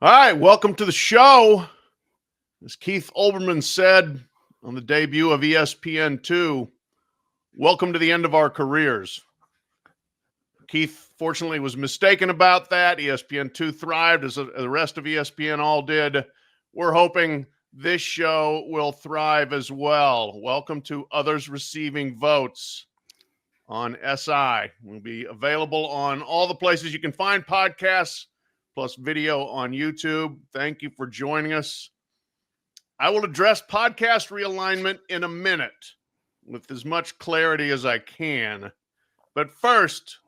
All right, welcome to the show. As Keith Olbermann said on the debut of ESPN2, welcome to the end of our careers. Keith, fortunately, was mistaken about that. ESPN2 thrived as the rest of ESPN all did. We're hoping this show will thrive as well. Welcome to Others Receiving Votes on SI. We'll be available on all the places you can find podcasts, plus video on YouTube. Thank you for joining us. I will address podcast realignment in a minute with as much clarity as I can. But first,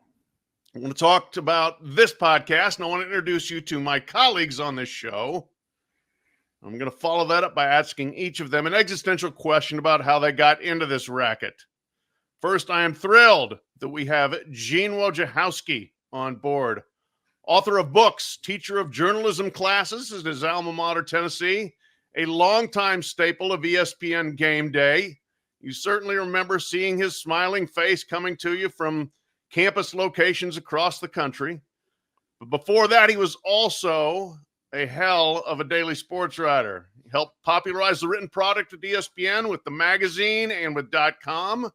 I want to talk about this podcast, and I want to introduce you to my colleagues on this show. I'm going to follow that up by asking each of them an existential question about how they got into this racket. First, I am thrilled that we have Gene Wojciechowski on board. Author of books, teacher of journalism classes at his alma mater, Tennessee, a longtime staple of ESPN Game Day. You certainly remember seeing his smiling face coming to you from campus locations across the country. But before that, he was also a hell of a daily sports writer. He helped popularize the written product at ESPN with the magazine and with .com,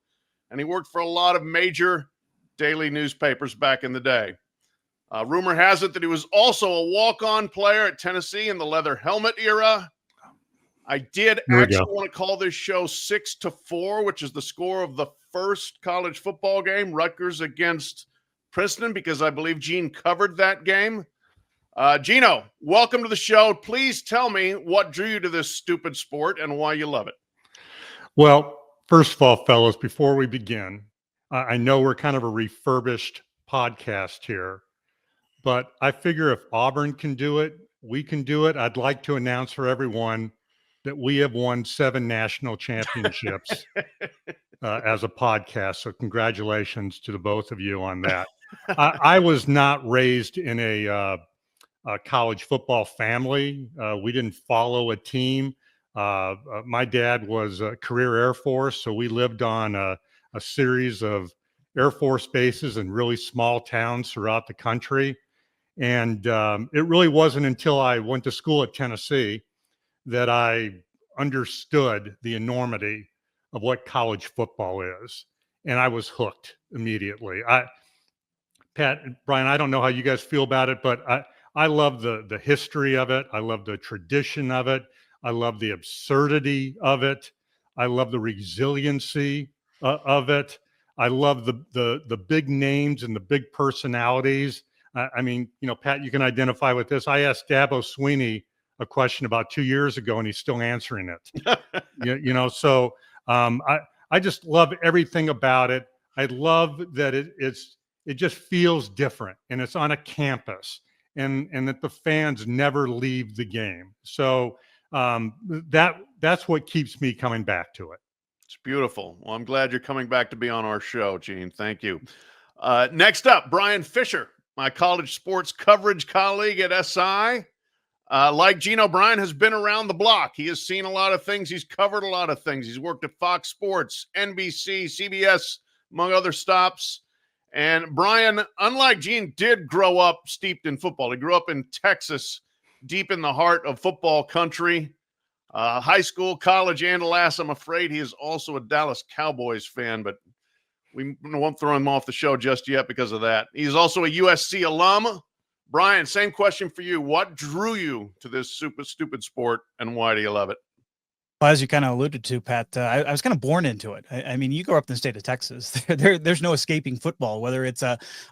and he worked for a lot of major daily newspapers back in the day. Rumor has it that he was also a walk-on player at Tennessee in the leather helmet era. I did actually want to call this show 6-4, which is the score of the first college football game, Rutgers against Princeton, because I believe Gene covered that game. Gino, welcome to the show. Please tell me what drew you to this stupid sport and why you love it. Well, first of all, fellas, before we begin, I know we're kind of a refurbished podcast here, but I figure if Auburn can do it, we can do it. I'd like to announce for everyone that we have won 7 national championships as a podcast. So congratulations to the both of you on that. I was not raised in a college football family. We didn't follow a team. My dad was a career Air Force, so we lived on a series of Air Force bases in really small towns throughout the country. And it really wasn't until I went to school at Tennessee that I understood the enormity of what college football is. And I was hooked immediately. Pat, Bryan, I don't know how you guys feel about it, but I love the history of it. I love the tradition of it. I love the absurdity of it. I love the resiliency of it. I love the big names and the big personalities. I mean, you know, Pat, you can identify with this. I asked Dabo Sweeney a question about 2 years ago, and he's still answering it. you know, so I just love everything about it. I love that it just feels different, and it's on a campus, and that the fans never leave the game. So that's what keeps me coming back to it. It's beautiful. Well, I'm glad you're coming back to be on our show, Gene. Thank you. Next up, Bryan Fischer, my college sports coverage colleague at SI. Like Gino, Bryan has been around the block. He has seen a lot of things. He's covered a lot of things. He's worked at Fox Sports, NBC, CBS, among other stops. And Bryan, unlike Gene, did grow up steeped in football. He grew up in Texas, deep in the heart of football country. High school, college, and alas, I'm afraid he is also a Dallas Cowboys fan, but we won't throw him off the show just yet because of that. He's also a USC alum. Bryan, same question for you. What drew you to this super stupid sport, and why do you love it? Well, as you kind of alluded to, Pat, I was kind of born into it. I mean, you grow up in the state of Texas. There's no escaping football, whether it's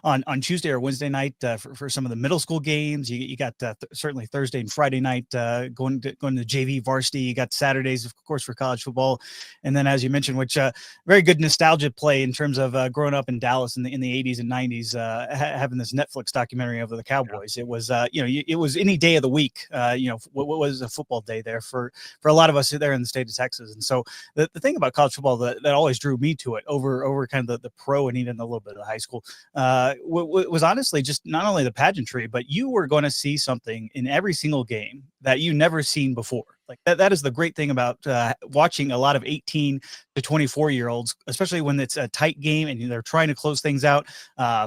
on Tuesday or Wednesday night for some of the middle school games. You got certainly Thursday and Friday night going to JV varsity. You got Saturdays, of course, for college football, and then as you mentioned, which very good nostalgia play in terms of growing up in Dallas in the 80s and 90s, having this Netflix documentary of the Cowboys. Yeah. It was it was any day of the week. What was a football day there for a lot of us there in the state of Texas. And so the thing about college football that always drew me to it over kind of the pro and even a little bit of high school was honestly just not only the pageantry, but you were going to see something in every single game that you never seen before. Like that is the great thing about watching a lot of 18 to 24-year-olds, especially when it's a tight game and they're trying to close things out.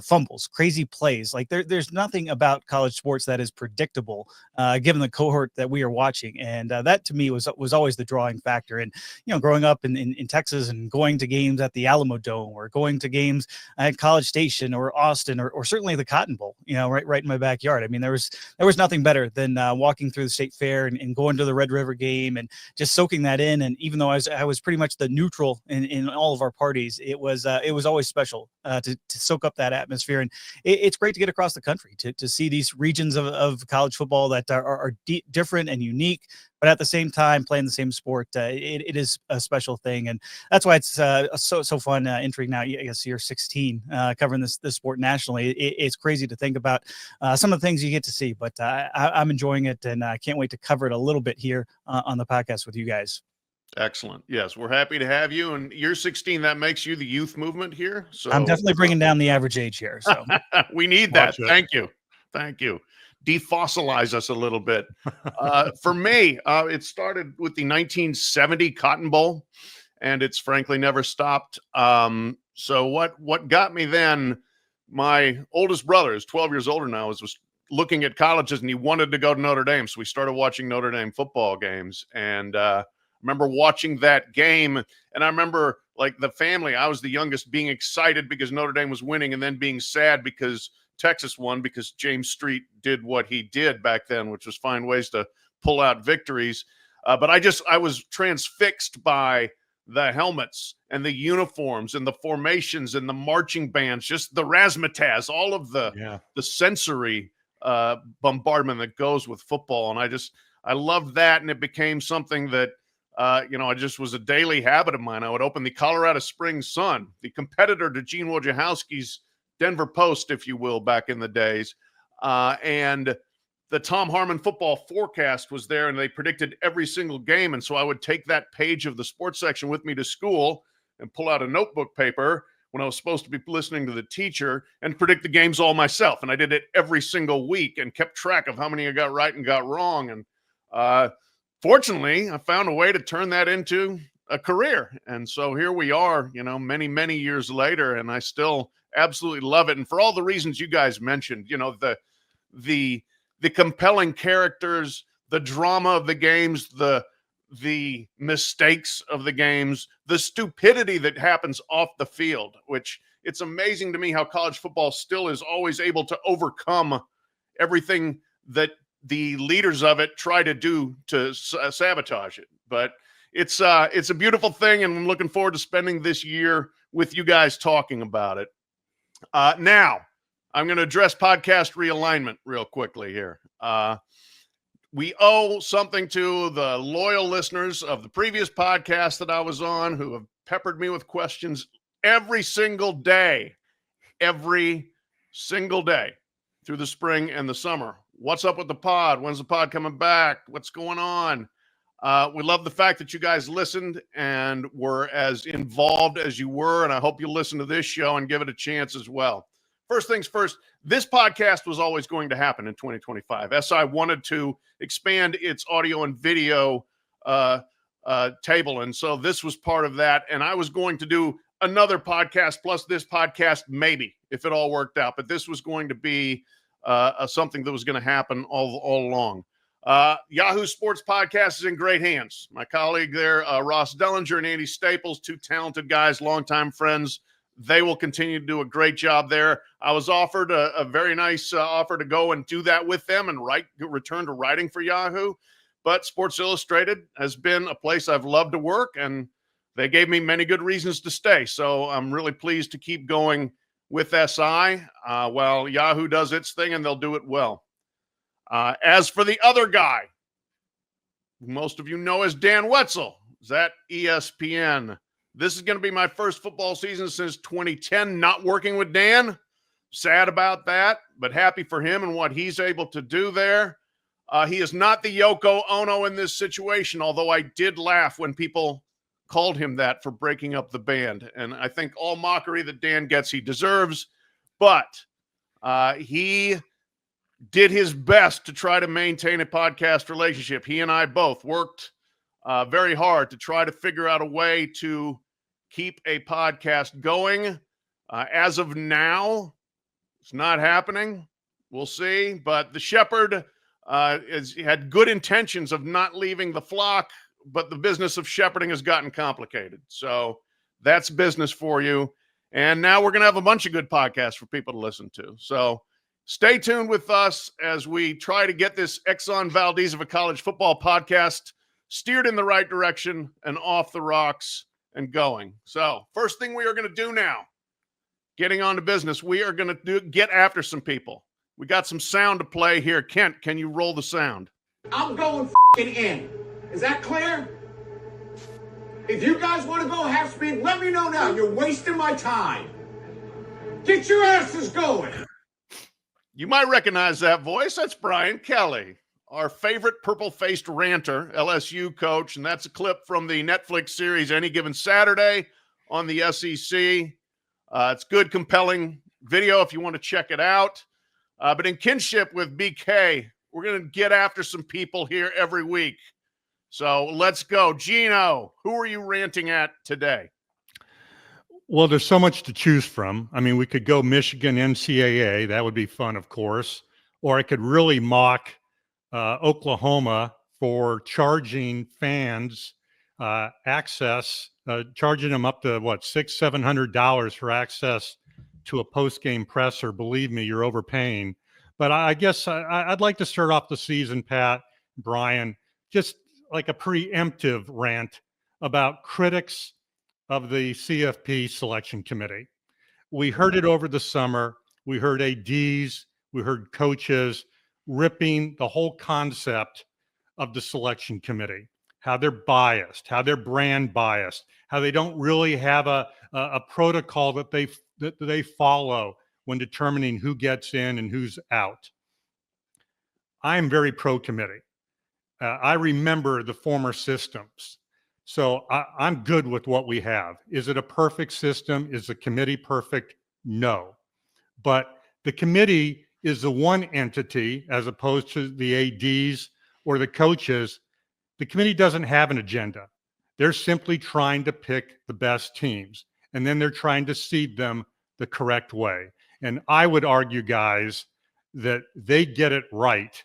Fumbles, crazy plays. Like there's nothing about college sports that is predictable, given the cohort that we are watching. And that to me was always the drawing factor. And, growing up in Texas and going to games at the Alamo Dome or going to games at College Station or Austin or certainly the Cotton Bowl, right in my backyard. I mean, there was nothing better than walking through the State Fair and going to the Red River game and just soaking that in. And even though I was pretty much the neutral in all of our parties, it was always special to soak up that atmosphere. And it's great to get across the country to see these regions of college football that are different and unique, but at the same time playing the same sport. It is a special thing, and that's why it's so fun entering now. I guess year 16, covering this sport nationally. It's crazy to think about some of the things you get to see, but I'm enjoying it, and I can't wait to cover it a little bit here on the podcast with you guys. Excellent. Yes, we're happy to have you. And you're 16. That makes you the youth movement here. So I'm definitely bringing down the average age here. So we need that. Thank you. Defossilize us a little bit. For me, it started with the 1970 Cotton Bowl, and it's frankly never stopped. So what got me then? My oldest brother is 12 years older now. Was looking at colleges, and he wanted to go to Notre Dame. So we started watching Notre Dame football games, and remember watching that game, and I remember like the family, I was the youngest, being excited because Notre Dame was winning and then being sad because Texas won, because James Street did what he did back then, which was find ways to pull out victories. But I was transfixed by the helmets and the uniforms and the formations and the marching bands, just the razzmatazz, all of the sensory bombardment that goes with football. And I loved that. And it became something that, I just was a daily habit of mine. I would open the Colorado Springs Sun, the competitor to Gene Wojciechowski's Denver Post, if you will, back in the days. And the Tom Harmon football forecast was there, and they predicted every single game. And so I would take that page of the sports section with me to school and pull out a notebook paper when I was supposed to be listening to the teacher and predict the games all myself. And I did it every single week and kept track of how many I got right and got wrong. And fortunately, I found a way to turn that into a career. And so here we are, many, many years later, and I still absolutely love it. And for all the reasons you guys mentioned, the compelling characters, the drama of the games, the mistakes of the games, the stupidity that happens off the field, which it's amazing to me how college football still is always able to overcome everything that the leaders of it try to do to sabotage it. But it's a beautiful thing, and I'm looking forward to spending this year with you guys talking about it. Now, I'm going to address podcast realignment real quickly here. We owe something to the loyal listeners of the previous podcast that I was on, who have peppered me with questions every single day through the spring and the summer. What's up with the pod? When's the pod coming back? What's going on? We love the fact that you guys listened and were as involved as you were, and I hope you'll listen to this show and give it a chance as well. First things first, this podcast was always going to happen in 2025. SI wanted to expand its audio and video table, and so this was part of that, and I was going to do another podcast plus this podcast maybe, if it all worked out, but this was going to be something that was going to happen all along. Yahoo Sports Podcast is in great hands. My colleague there, Ross Dellinger and Andy Staples, two talented guys, longtime friends. They will continue to do a great job there. I was offered a very nice offer to go and do that with them and return to writing for Yahoo. But Sports Illustrated has been a place I've loved to work, and they gave me many good reasons to stay. So I'm really pleased to keep going with SI while Yahoo does its thing, and they'll do it well. As for the other guy, most of you know as Dan Wetzel, is at ESPN. This is going to be my first football season since 2010, not working with Dan. Sad about that, but happy for him and what he's able to do there. He is not the Yoko Ono in this situation, although I did laugh when people called him that for breaking up the band. And I think all mockery that Dan gets, he deserves. But he did his best to try to maintain a podcast relationship. He and I both worked very hard to try to figure out a way to keep a podcast going. As of now, it's not happening. We'll see. But the shepherd had good intentions of not leaving the flock, but the business of shepherding has gotten complicated. So that's business for you. And now we're going to have a bunch of good podcasts for people to listen to. So stay tuned with us as we try to get this Exxon Valdez of a college football podcast steered in the right direction and off the rocks and going. So first thing we are going to do now, getting on to business, we are going to get after some people. We got some sound to play here. Kent, can you roll the sound? I'm going in. Is that clear? If you guys want to go half speed, let me know now. You're wasting my time. Get your asses going. You might recognize that voice. That's Brian Kelly, our favorite purple-faced ranter, LSU coach, and that's a clip from the Netflix series Any Given Saturday on the SEC. It's good, compelling video if you want to check it out. But in kinship with BK, we're going to get after some people here every week. So let's go. Gino, who are you ranting at today? Well, there's so much to choose from. I mean, we could go Michigan NCAA. That would be fun, of course. Or I could really mock Oklahoma for charging fans access, charging them up to, $600-700 for access to a post-game presser. Believe me, you're overpaying. But I guess I'd like to start off the season, Pat, Brian, just like a preemptive rant about critics of the CFP selection committee. We heard it over the summer. We heard ADs, we heard coaches ripping the whole concept of the selection committee, how they're biased, how they're brand biased, how they don't really have a protocol that they follow when determining who gets in and who's out. I'm very pro-committee. I remember the former systems. So I'm good with what we have. Is it a perfect system? Is the committee perfect? No. But the committee is the one entity as opposed to the ADs or the coaches. The committee doesn't have an agenda. They're simply trying to pick the best teams, and then they're trying to seed them the correct way. And I would argue, guys, that they get it right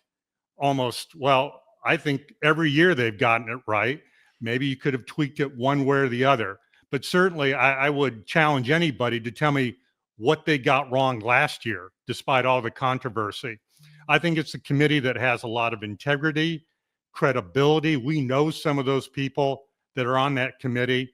almost, well, I think every year they've gotten it right. Maybe you could have tweaked it one way or the other. But certainly I would challenge anybody to tell me what they got wrong last year, despite all the controversy. I think it's a committee that has a lot of integrity, credibility. We know some of those people that are on that committee.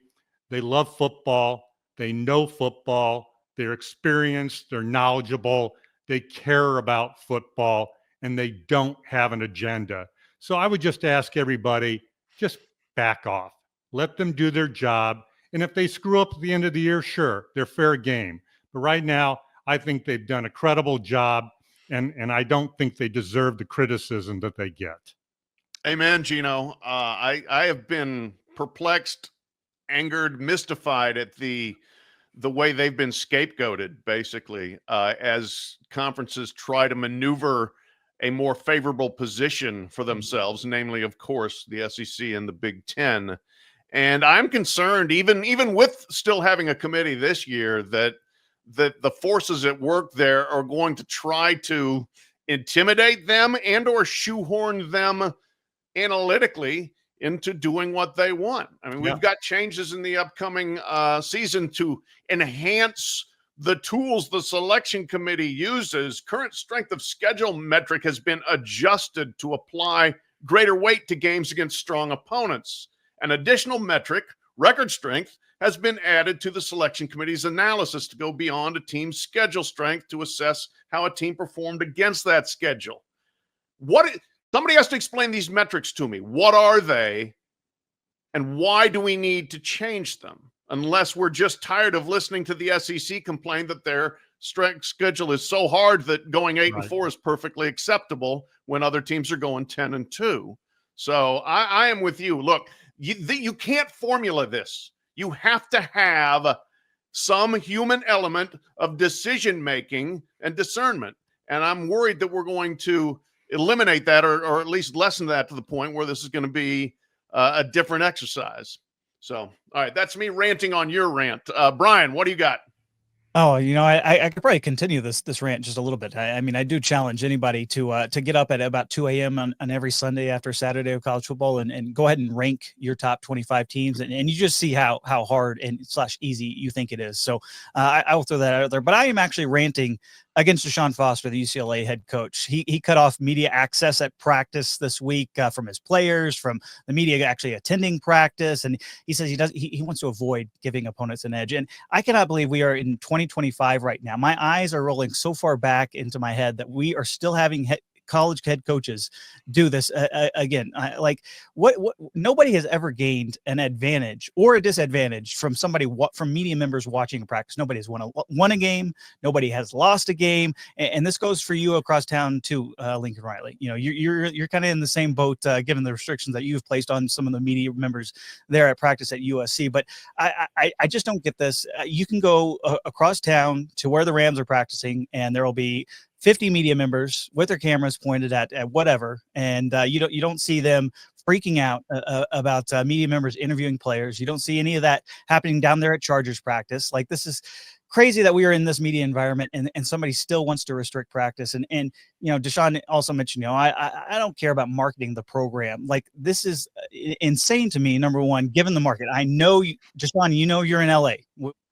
They love football. They know football. They're experienced. They're knowledgeable. They care about football, and they don't have an agenda. So I would just ask everybody, just back off. Let them do their job. And if they screw up at the end of the year, sure, they're fair game. But right now, I think they've done a credible job, and I don't think they deserve the criticism that they get. Amen, Gino. I have been perplexed, angered, mystified at the way they've been scapegoated, basically, as conferences try to maneuver a more favorable position for themselves, namely, of course, the SEC and the Big Ten. And I'm concerned, even with still having a committee this year, that the forces at work there are going to try to intimidate them and or shoehorn them analytically into doing what they want. I mean, we've got changes in the upcoming season to enhance the tools the selection committee uses. Current strength of schedule metric has been adjusted to apply greater weight to games against strong opponents. An additional metric, record strength, has been added to the selection committee's analysis to go beyond a team's schedule strength to assess how a team performed against that schedule. Somebody has to explain these metrics to me. What are they, and why do we need to change them? Unless we're just tired of listening to the SEC complain that their strength schedule is so hard that going 8-4 is perfectly acceptable when other teams are going 10-2. So I am with you. Look, you can't formula this. You have to have some human element of decision making and discernment. And I'm worried that we're going to eliminate that or at least lessen that to the point where this is going to be a different exercise. So, all right, that's me ranting on your rant. Bryan, what do you got? Oh, I could probably continue this rant just a little bit. I mean, I do challenge anybody to get up at about 2 a.m. on every Sunday after Saturday of college football and go ahead and rank your top 25 teams. And you just see how hard and / easy you think it is. So I will throw that out there. But I am actually ranting against Deshaun Foster, the UCLA head coach. He cut off media access at practice this week from his players, from the media actually attending practice. And he says he wants to avoid giving opponents an edge. And I cannot believe we are in 2025 right now. My eyes are rolling so far back into my head that we are still having college head coaches do this again. What nobody has ever gained an advantage or a disadvantage from from media members watching practice. Nobody has won a game. Nobody has lost a game. And this goes for you across town too, Lincoln Riley. You're kind of in the same boat, given the restrictions that you've placed on some of the media members there at practice at USC. But I just don't get this. You can go across town to where the Rams are practicing, and there will be 50 media members with their cameras pointed at whatever, and you don't see them freaking out about media members interviewing players. You don't see any of that happening down there at Chargers practice. Like, this is crazy that we are in this media environment and somebody still wants to restrict practice. And Deshaun also mentioned, I don't care about marketing the program. Like, this is insane to me. Number one, given the market, I know Deshaun, you're in LA.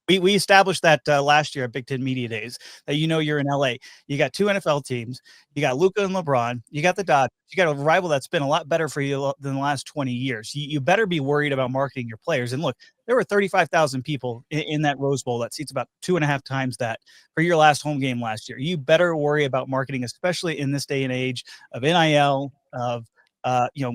We established that last year at Big Ten Media Days, that you're in LA. You got 2 NFL teams. You got Luka and LeBron. You got the Dodgers. You got a rival that's been a lot better for you than the last 20 years. You better be worried about marketing your players. And look, there were 35,000 people in that Rose Bowl. That seats about 2.5 times that for your last home game last year. You better worry about marketing, especially in this day and age of NIL, of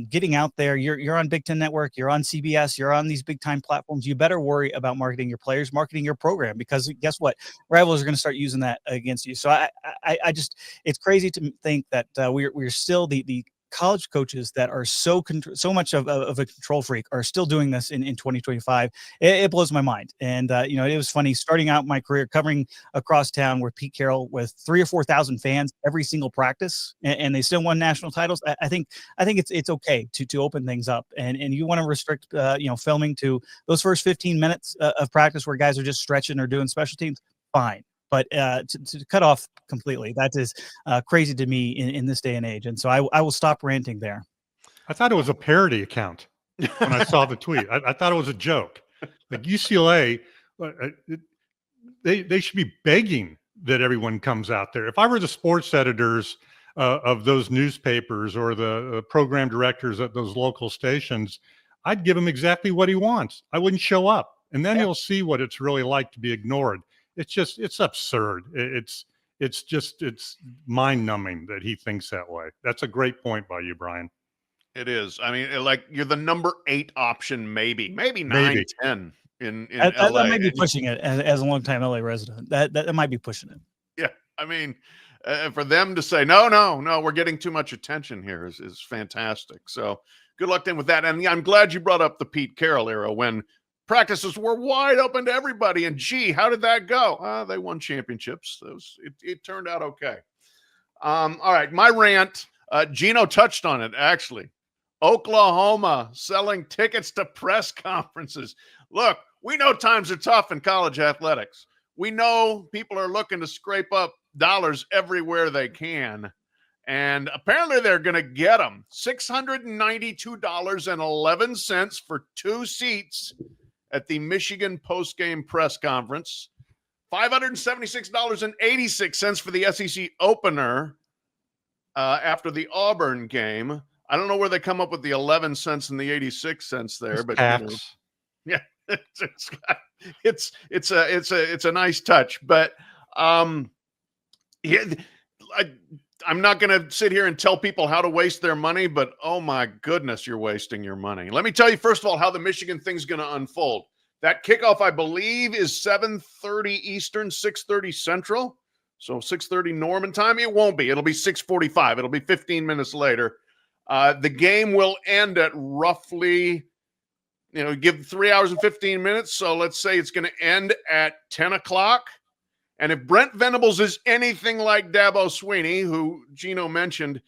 getting out there. You're on Big Ten Network, you're on CBS, you're on these big time platforms. You better worry about marketing your players, marketing your program, because guess what? Rivals are going to start using that against you. So I just, it's crazy to think that we're still the college coaches that are so much of a control freak are still doing this in 2025. It blows my mind. And it was funny starting out my career covering across town with Pete Carroll with 3,000 or 4,000 fans every single practice, and they still won national titles. I think it's okay to open things up, and you want to restrict filming to those first 15 minutes of practice where guys are just stretching or doing special teams. Fine. But to cut off completely, that is crazy to me in this day and age. And so I will stop ranting there. I thought it was a parody account when I saw the tweet. I thought it was a joke. Like, UCLA, they should be begging that everyone comes out there. If I were the sports editors of those newspapers or the program directors at those local stations, I'd give him exactly what he wants. I wouldn't show up. And then he'll see what it's really like to be ignored. It's absurd. It's mind numbing that he thinks that way. That's a great point by you, Bryan. It is. I mean, like, you're the number 8 option, maybe 9, 10 in LA. That might be pushing it as a longtime LA resident. That might be pushing it. Yeah. I mean, for them to say, no, we're getting too much attention here is fantastic. So good luck to him with that. And I'm glad you brought up the Pete Carroll era when practices were wide open to everybody. And gee, how did that go? They won championships. It turned out okay. All right, my rant. Gino touched on it, actually. Oklahoma selling tickets to press conferences. Look, we know times are tough in college athletics. We know people are looking to scrape up dollars everywhere they can. And apparently they're going to get them. $692.11 for 2 seats at the Michigan postgame press conference, $576.86 for the SEC opener after the Auburn game. I don't know where they come up with the 11 cents and the 86 cents there, but yeah, it's a nice touch. But I'm not going to sit here and tell people how to waste their money, but oh my goodness, you're wasting your money. Let me tell you, first of all, how the Michigan thing's going to unfold. That kickoff, I believe, is 7:30 Eastern, 6:30 Central. So 6:30 Norman time. It won't be. It'll be 6:45. It'll be 15 minutes later. The game will end at roughly, give 3 hours and 15 minutes. So let's say it's going to end at 10 o'clock. And if Brent Venables is anything like Dabo Sweeney, who Gino mentioned,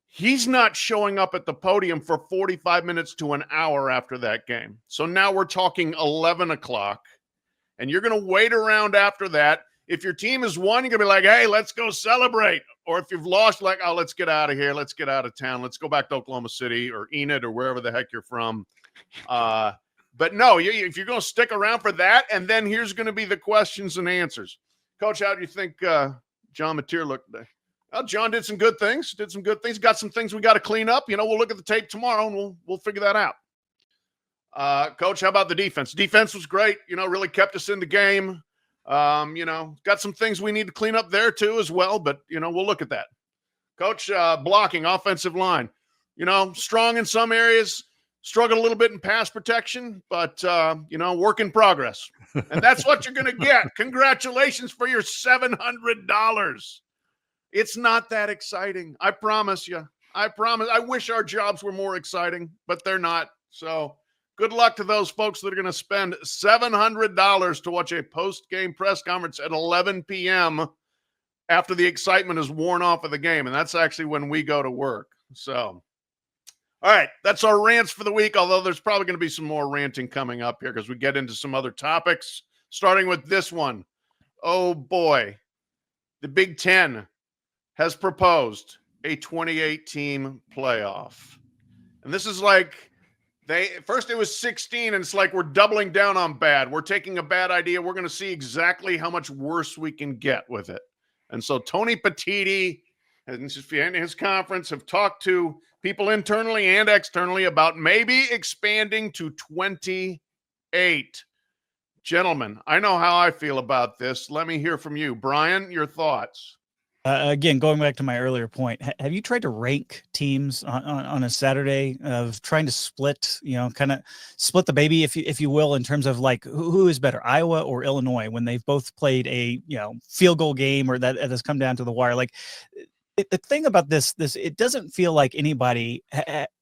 he's not showing up at the podium for 45 minutes to an hour after that game. So now we're talking 11 o'clock, and you're going to wait around after that. If your team has won, you're going to be like, hey, let's go celebrate. Or if you've lost, like, oh, let's get out of here. Let's get out of town. Let's go back to Oklahoma City or Enid or wherever the heck you're from. But no, if you're going to stick around for that, and then here's going to be the questions and answers. Coach, how do you think John Mateer looked today? Well, John did some good things. Got some things we got to clean up. We'll look at the tape tomorrow, and we'll figure that out. Coach, how about the defense? Defense was great. Really kept us in the game. Got some things we need to clean up there too as well, but we'll look at that. Coach, blocking, offensive line, strong in some areas, struggled a little bit in pass protection, but work in progress. And that's what you're going to get. Congratulations for your $700. It's not that exciting. I promise you. I promise. I wish our jobs were more exciting, but they're not. So good luck to those folks that are going to spend $700 to watch a post-game press conference at 11 p.m. after the excitement is worn off of the game. And that's actually when we go to work. So, all right, that's our rants for the week, although there's probably going to be some more ranting coming up here because we get into some other topics, starting with this one. Oh, boy. The Big Ten has proposed a 28-team playoff. And this is like first it was 16, and it's like we're doubling down on bad. We're taking a bad idea. We're going to see exactly how much worse we can get with it. And so Tony Petitti and his conference have talked to people internally and externally about maybe expanding to 28. Gentlemen, I know how I feel about this. Let me hear from you. Bryan, your thoughts. Again, going back to my earlier point, have you tried to rank teams on a Saturday of trying to split, kind of split the baby, if you will, in terms of like who is better, Iowa or Illinois, when they've both played a field goal game or that has come down to the wire? Like the thing about this, it doesn't feel like anybody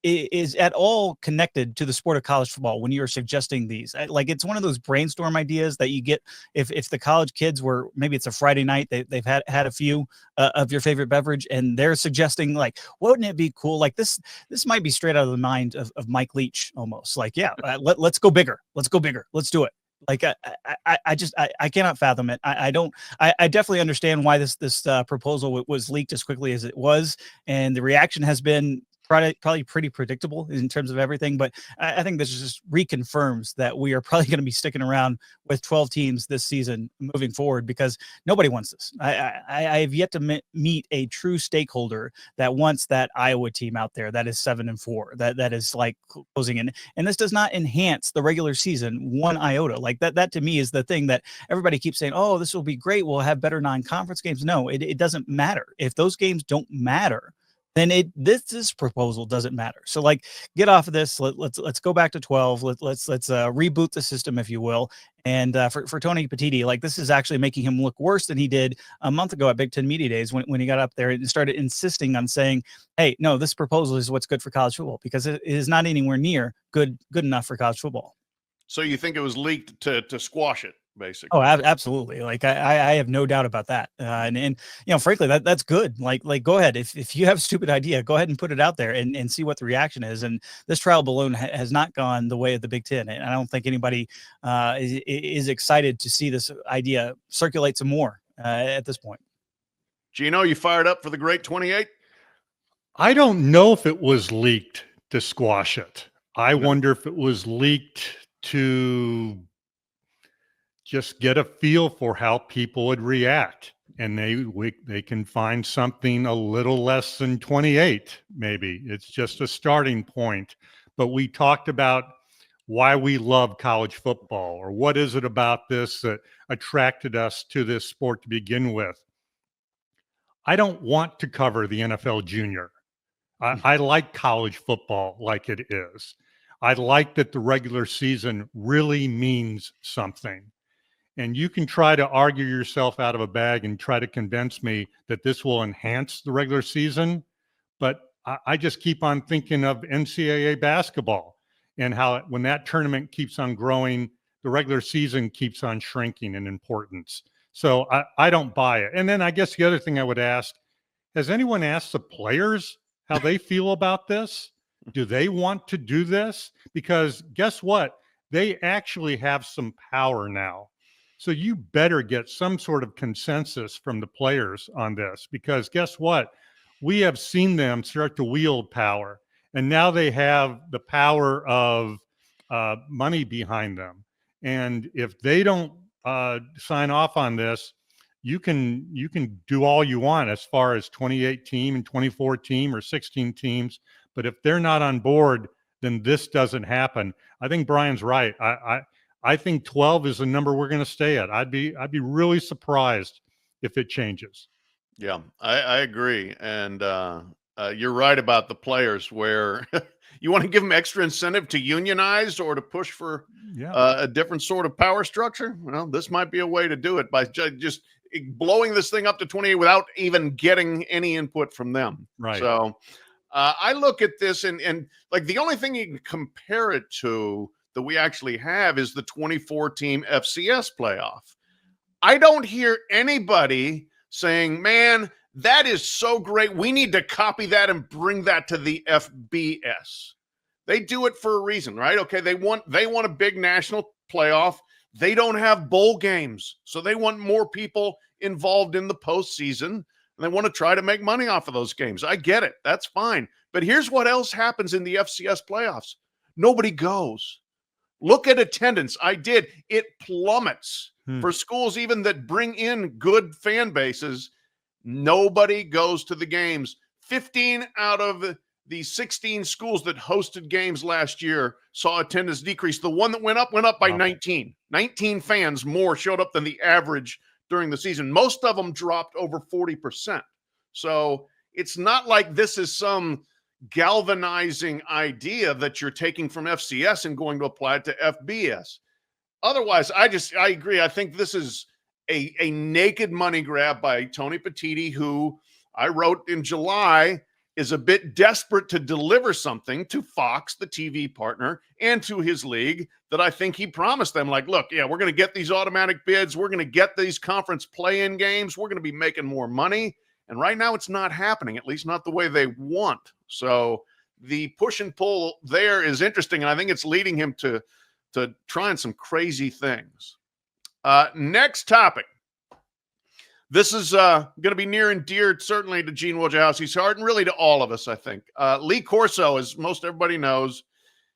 is at all connected to the sport of college football when you're suggesting these. Like it's one of those brainstorm ideas that you get if the college kids were, maybe it's a Friday night, they've had a few of your favorite beverage, and they're suggesting like, wouldn't it be cool? Like this might be straight out of the mind of Mike Leach almost. Like, yeah, let's go bigger. Let's go bigger. Let's do it. Like I cannot fathom it. I definitely understand why this proposal was leaked as quickly as it was, and the reaction has been probably pretty predictable in terms of everything. But I think this just reconfirms that we are probably going to be sticking around with 12 teams this season moving forward, because nobody wants this. I have yet to meet a true stakeholder that wants that Iowa team out there that is 7-4, that is like closing in. And this does not enhance the regular season one iota. Like that to me is the thing that everybody keeps saying, oh, this will be great, we'll have better non-conference games. No, it doesn't matter. If those games don't matter, then this proposal doesn't matter. So like, get off of this. Let's go back to 12. Let's reboot the system, if you will. And for Tony Petitti, like this is actually making him look worse than he did a month ago at Big Ten Media Days when he got up there and started insisting on saying, hey, no, this proposal is what's good for college football, because it is not anywhere near good enough for college football. So you think it was leaked to squash it, basically? Oh, absolutely. Like I have no doubt about that. And frankly, that's good. Like go ahead. If you have a stupid idea, go ahead and put it out there and see what the reaction is. And this trial balloon has not gone the way of the Big Ten. And I don't think anybody is excited to see this idea circulate some more at this point. Gino, you fired up for the great 28? I don't know if it was leaked to squash it. I wonder if it was leaked to just get a feel for how people would react, and they can find something a little less than 28. Maybe it's just a starting point. But we talked about why we love college football, or what is it about this that attracted us to this sport to begin with. I don't want to cover the NFL junior. I like college football like it is. I like that the regular season really means something. And you can try to argue yourself out of a bag and try to convince me that this will enhance the regular season. But I just keep on thinking of NCAA basketball and how when that tournament keeps on growing, the regular season keeps on shrinking in importance. So I don't buy it. And then I guess the other thing I would ask, has anyone asked the players how they feel about this? Do they want to do this? Because guess what? They actually have some power now. So you better get some sort of consensus from the players on this, because guess what? We have seen them start to wield power, and now they have the power of money behind them. And if they don't sign off on this, you can do all you want as far as 28 team and 24 team or 16 teams. But if they're not on board, then this doesn't happen. I think Brian's right. I think 12 is the number we're going to stay at. I'd be really surprised if it changes. Yeah, I agree. And you're right about the players, where you want to give them extra incentive to unionize or to push for a different sort of power structure. Well, this might be a way to do it by just blowing this thing up to 28 without even getting any input from them. Right. So I look at this and like the only thing you can compare it to that we actually have is the 24-team FCS playoff. I don't hear anybody saying, man, that is so great, we need to copy that and bring that to the FBS. They do it for a reason, right? Okay, they want a big national playoff. They don't have bowl games, so they want more people involved in the postseason, and they want to try to make money off of those games. I get it. That's fine. But here's what else happens in the FCS playoffs. Nobody goes. Look at attendance. I did. It plummets for schools even that bring in good fan bases. Nobody goes to the games. 15 out of the 16 schools that hosted games last year saw attendance decrease. The one that went up by 19. 19 fans more showed up than the average during the season. Most of them dropped over 40%. So it's not like this is some galvanizing idea that you're taking from FCS and going to apply it to FBS. Otherwise, I agree. I think this is a naked money grab by Tony Petitti, who I wrote in July is a bit desperate to deliver something to Fox, the TV partner, and to his league that I think he promised them. Like, look, yeah, we're going to get these automatic bids. We're going to get these conference play-in games. We're going to be making more money. And right now it's not happening, at least not the way they want. So the push and pull there is interesting, and I think it's leading him to trying some crazy things. Next topic. This is going to be near and dear, certainly to Gene Wojciechowski's heart, and really to all of us, I think. Lee Corso, as most everybody knows,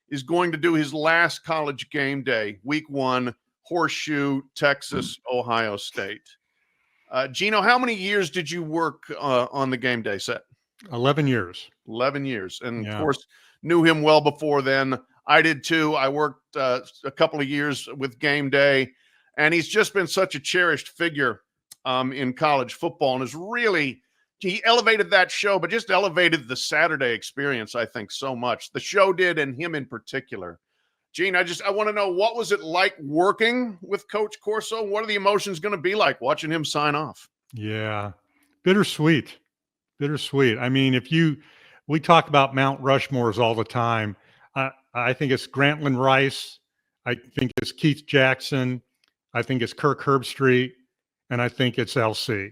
is going to do his last college game day, week 1, Horseshoe, Texas, Ohio State. Gino, how many years did you work on the game day set? 11 years. 11 years. And, of course, knew him well before then. I did, too. I worked a couple of years with game day, and he's just been such a cherished figure in college football, and is really, he elevated that show, but just elevated the Saturday experience, I think, so much. The show did, and him in particular. Gene, I want to know, what was it like working with Coach Corso? What are the emotions going to be like watching him sign off? Yeah, bittersweet. I mean, we talk about Mount Rushmores all the time. I think it's Grantland Rice. I think it's Keith Jackson. I think it's Kirk Herbstreit. And I think it's LC.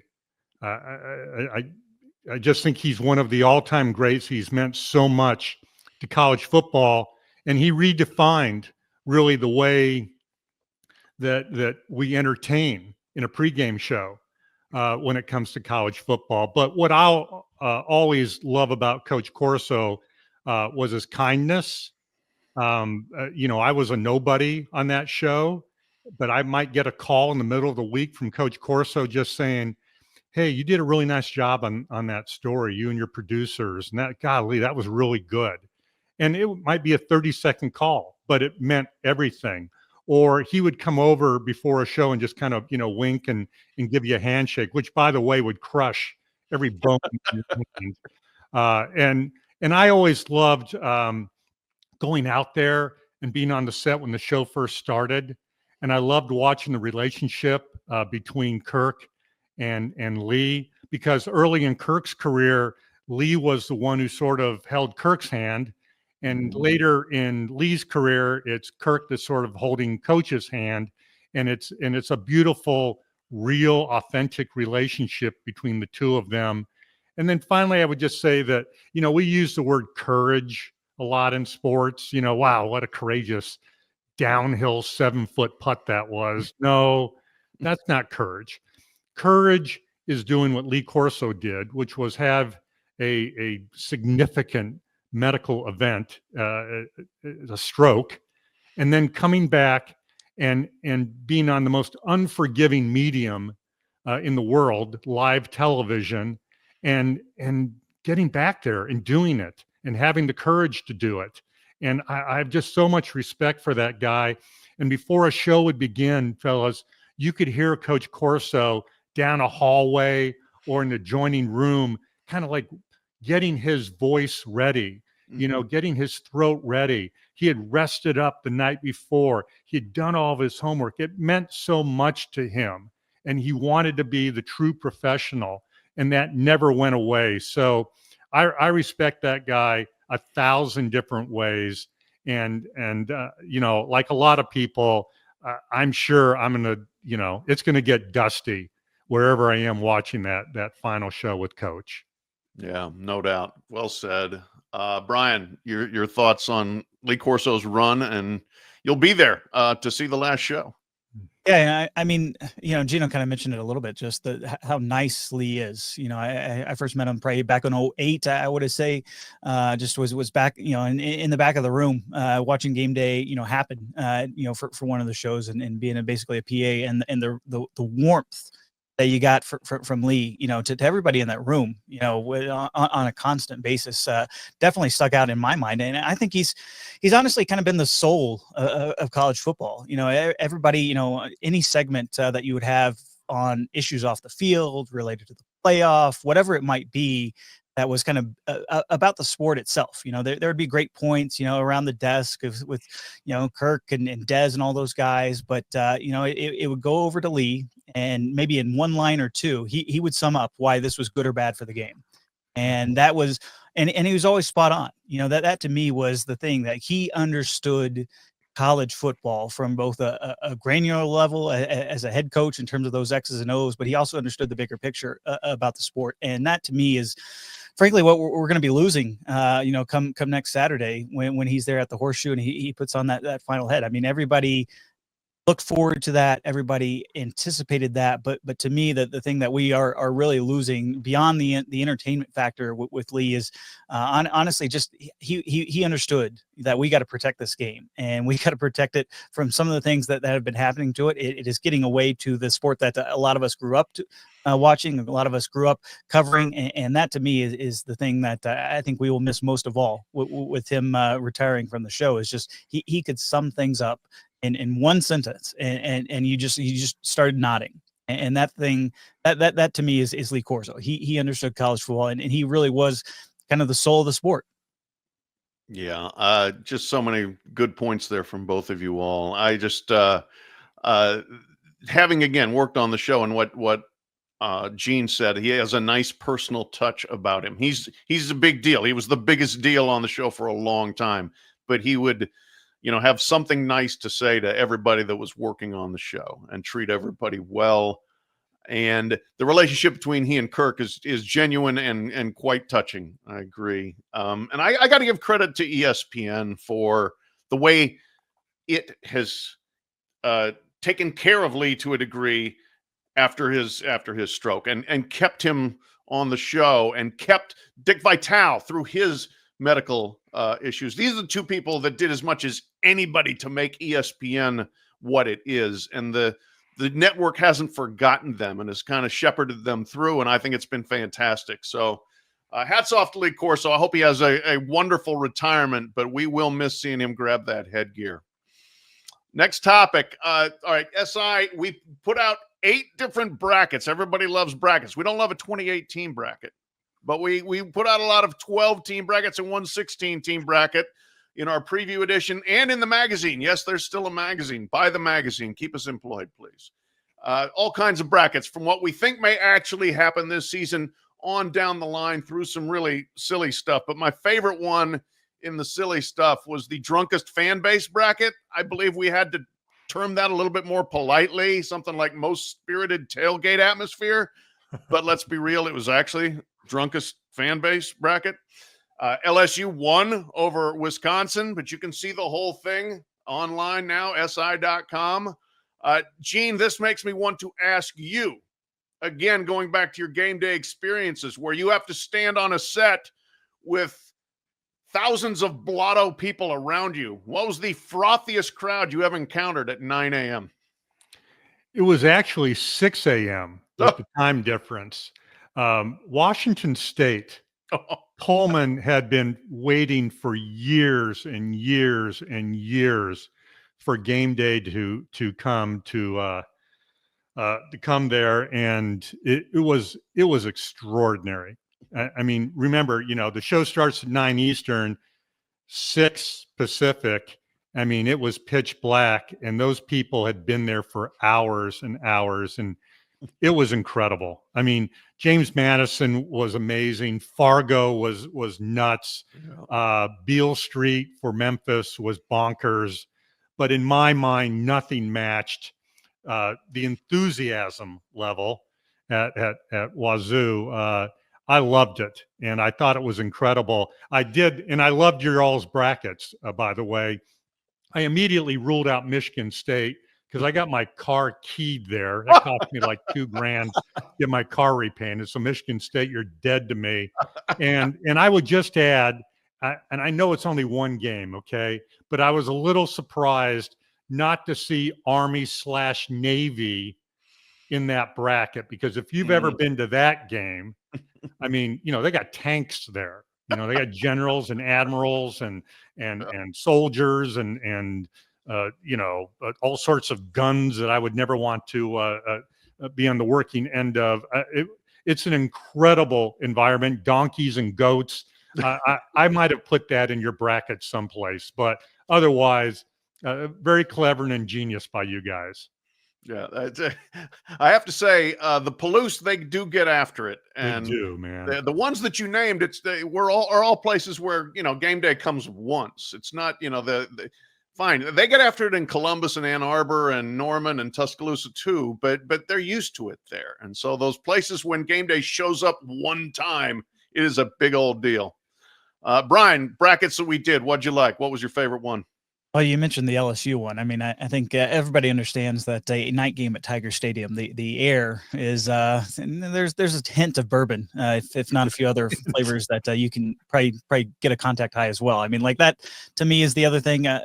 I just think he's one of the all-time greats. He's meant so much to college football, and he redefined really the way that we entertain in a pregame show when it comes to college football. But what I'll always love about Coach Corso was his kindness. I was a nobody on that show, but I might get a call in the middle of the week from Coach Corso just saying, hey, you did a really nice job on that story, you and your producers. And that was really good. And it might be a 30-second call, but it meant everything. Or he would come over before a show and just kind of, wink and give you a handshake, which, by the way, would crush every bone in your hand. And I always loved going out there and being on the set when the show first started. And I loved watching the relationship between Kirk and Lee, because early in Kirk's career, Lee was the one who sort of held Kirk's hand. And later in Lee's career, it's Kirk that's sort of holding Coach's hand. And it's a beautiful real, authentic relationship between the two of them. And then finally, I would just say that, we use the word courage a lot in sports. Wow, what a courageous downhill 7-foot putt that was. No, that's not courage. Courage is doing what Lee Corso did, which was have a significant medical event, a stroke, and then coming back and being on the most unforgiving medium in the world, live television, and getting back there and doing it and having the courage to do it. And I have just so much respect for that guy. And before a show would begin, fellas, you could hear Coach Corso down a hallway or in the adjoining room, kind of like getting his voice ready, getting his throat ready. He had rested up the night before. He had done all of his homework. It meant so much to him. And he wanted to be the true professional. And that never went away. So I respect that guy 1,000 different ways. And like a lot of people, I'm sure I'm going to, it's going to get dusty wherever I am watching that final show with Coach. Yeah, no doubt. Well said. Bryan, your thoughts on Lee Corso's run, and you'll be there to see the last show. Yeah, I mean, Gino kind of mentioned it a little bit, just how nice Lee is. I first met him probably back in 2008, I would say, just was back, in the back of the room, watching game day, happen, for one of the shows and being basically a PA, and the warmth that you got from Lee, to everybody in that room, on a constant basis, definitely stuck out in my mind. And I think he's honestly kind of been the soul of college football. Everybody, any segment that you would have on issues off the field related to the playoff, whatever it might be, that was kind of about the sport itself. There would be great points, around the desk with Kirk and Dez and all those guys. But, it would go over to Lee, and maybe in one line or two, he would sum up why this was good or bad for the game. And that was, and he was always spot on. That to me was the thing, that he understood college football from both a granular level as a head coach in terms of those X's and O's, but he also understood the bigger picture about the sport. And that to me is frankly what we're going to be losing, come next Saturday when he's there at the Horseshoe and he puts on that final head. I mean, everybody looked forward to that. Everybody anticipated that. But to me, the thing that we are really losing beyond the entertainment factor with Lee is honestly just he understood that we got to protect this game, and we got to protect it from some of the things that have been happening to it. It is getting away to the sport that a lot of us grew up to, watching, a lot of us grew up covering. And that to me is the thing that I think we will miss most of all with him retiring from the show, is just he could sum things up in one sentence, and you just started nodding. And that thing that to me is Lee Corso. He understood college football, and he really was kind of the soul of the sport. Yeah, just so many good points there from both of you all. I just having again worked on the show, and what Gene said, he has a nice personal touch about him. He's a big deal. He was the biggest deal on the show for a long time, but he would have something nice to say to everybody that was working on the show and treat everybody well. And the relationship between he and Kirk is genuine and quite touching. I agree. And I got to give credit to ESPN for the way it has taken care of Lee to a degree after his stroke, and kept him on the show, and kept Dick Vitale through his medical issues. These are the two people that did as much as anybody to make ESPN what it is, and the network hasn't forgotten them and has kind of shepherded them through, and I think it's been fantastic. So hats off to Lee Corso. I hope he has a wonderful retirement, but we will miss seeing him grab that headgear. Next topic. All right, SI, we put out 8 different brackets. Everybody loves brackets. We don't love a 28-team bracket, but we put out a lot of 12-team brackets and one 16-team bracket in our preview edition and in the magazine. Yes, there's still a magazine. Buy the magazine. Keep us employed, please. All kinds of brackets, from what we think may actually happen this season on down the line, through some really silly stuff. But my favorite one in the silly stuff was the drunkest fan base bracket. I believe we had to term that a little bit more politely, something like most spirited tailgate atmosphere. But let's be real, it was actually drunkest fan base bracket. LSU won over Wisconsin, but you can see the whole thing online now, si.com. Gene, this makes me want to ask you, again, going back to your game day experiences where you have to stand on a set with thousands of blotto people around you. What was the frothiest crowd you ever encountered at 9 a.m.? It was actually 6 a.m. with the time difference. Washington State, Pullman had been waiting for years and years and years for game day to come there, and it was extraordinary. I mean, remember, the show starts at 9 Eastern, 6 Pacific. I mean, it was pitch black, and those people had been there for hours and hours, and it was incredible. I mean, James Madison was amazing. Fargo was nuts. Beale Street for Memphis was bonkers. But in my mind, nothing matched the enthusiasm level at Wazoo. I loved it, and I thought it was incredible. I did, and I loved your all's brackets, by the way. I immediately ruled out Michigan State because I got my car keyed there. That cost me like $2,000 to get my car repainted. So Michigan State, you're dead to me. And I would just add, and I know it's only one game, okay, but I was a little surprised not to see Army/Navy in that bracket, because if you've ever been to that game, I mean, they got tanks there. They got generals and admirals and soldiers and all sorts of guns that I would never want to be on the working end of. It's an incredible environment. Donkeys and goats. I might have put that in your bracket someplace, but otherwise, very clever and ingenious by you guys. Yeah, I have to say, the Palouse, they do get after it, and they do, man. The ones that you named, are all places where game day comes once. It's not fine. They get after it in Columbus and Ann Arbor and Norman and Tuscaloosa too, but they're used to it there, and so those places when game day shows up one time, it is a big old deal. Bryan, brackets that we did, what'd you like? What was your favorite one? Well, you mentioned the LSU one. I mean, I think everybody understands that a night game at Tiger Stadium, the air is there's a hint of bourbon, if not a few other flavors that you can probably get a contact high as well. I mean, like that to me is the other thing. I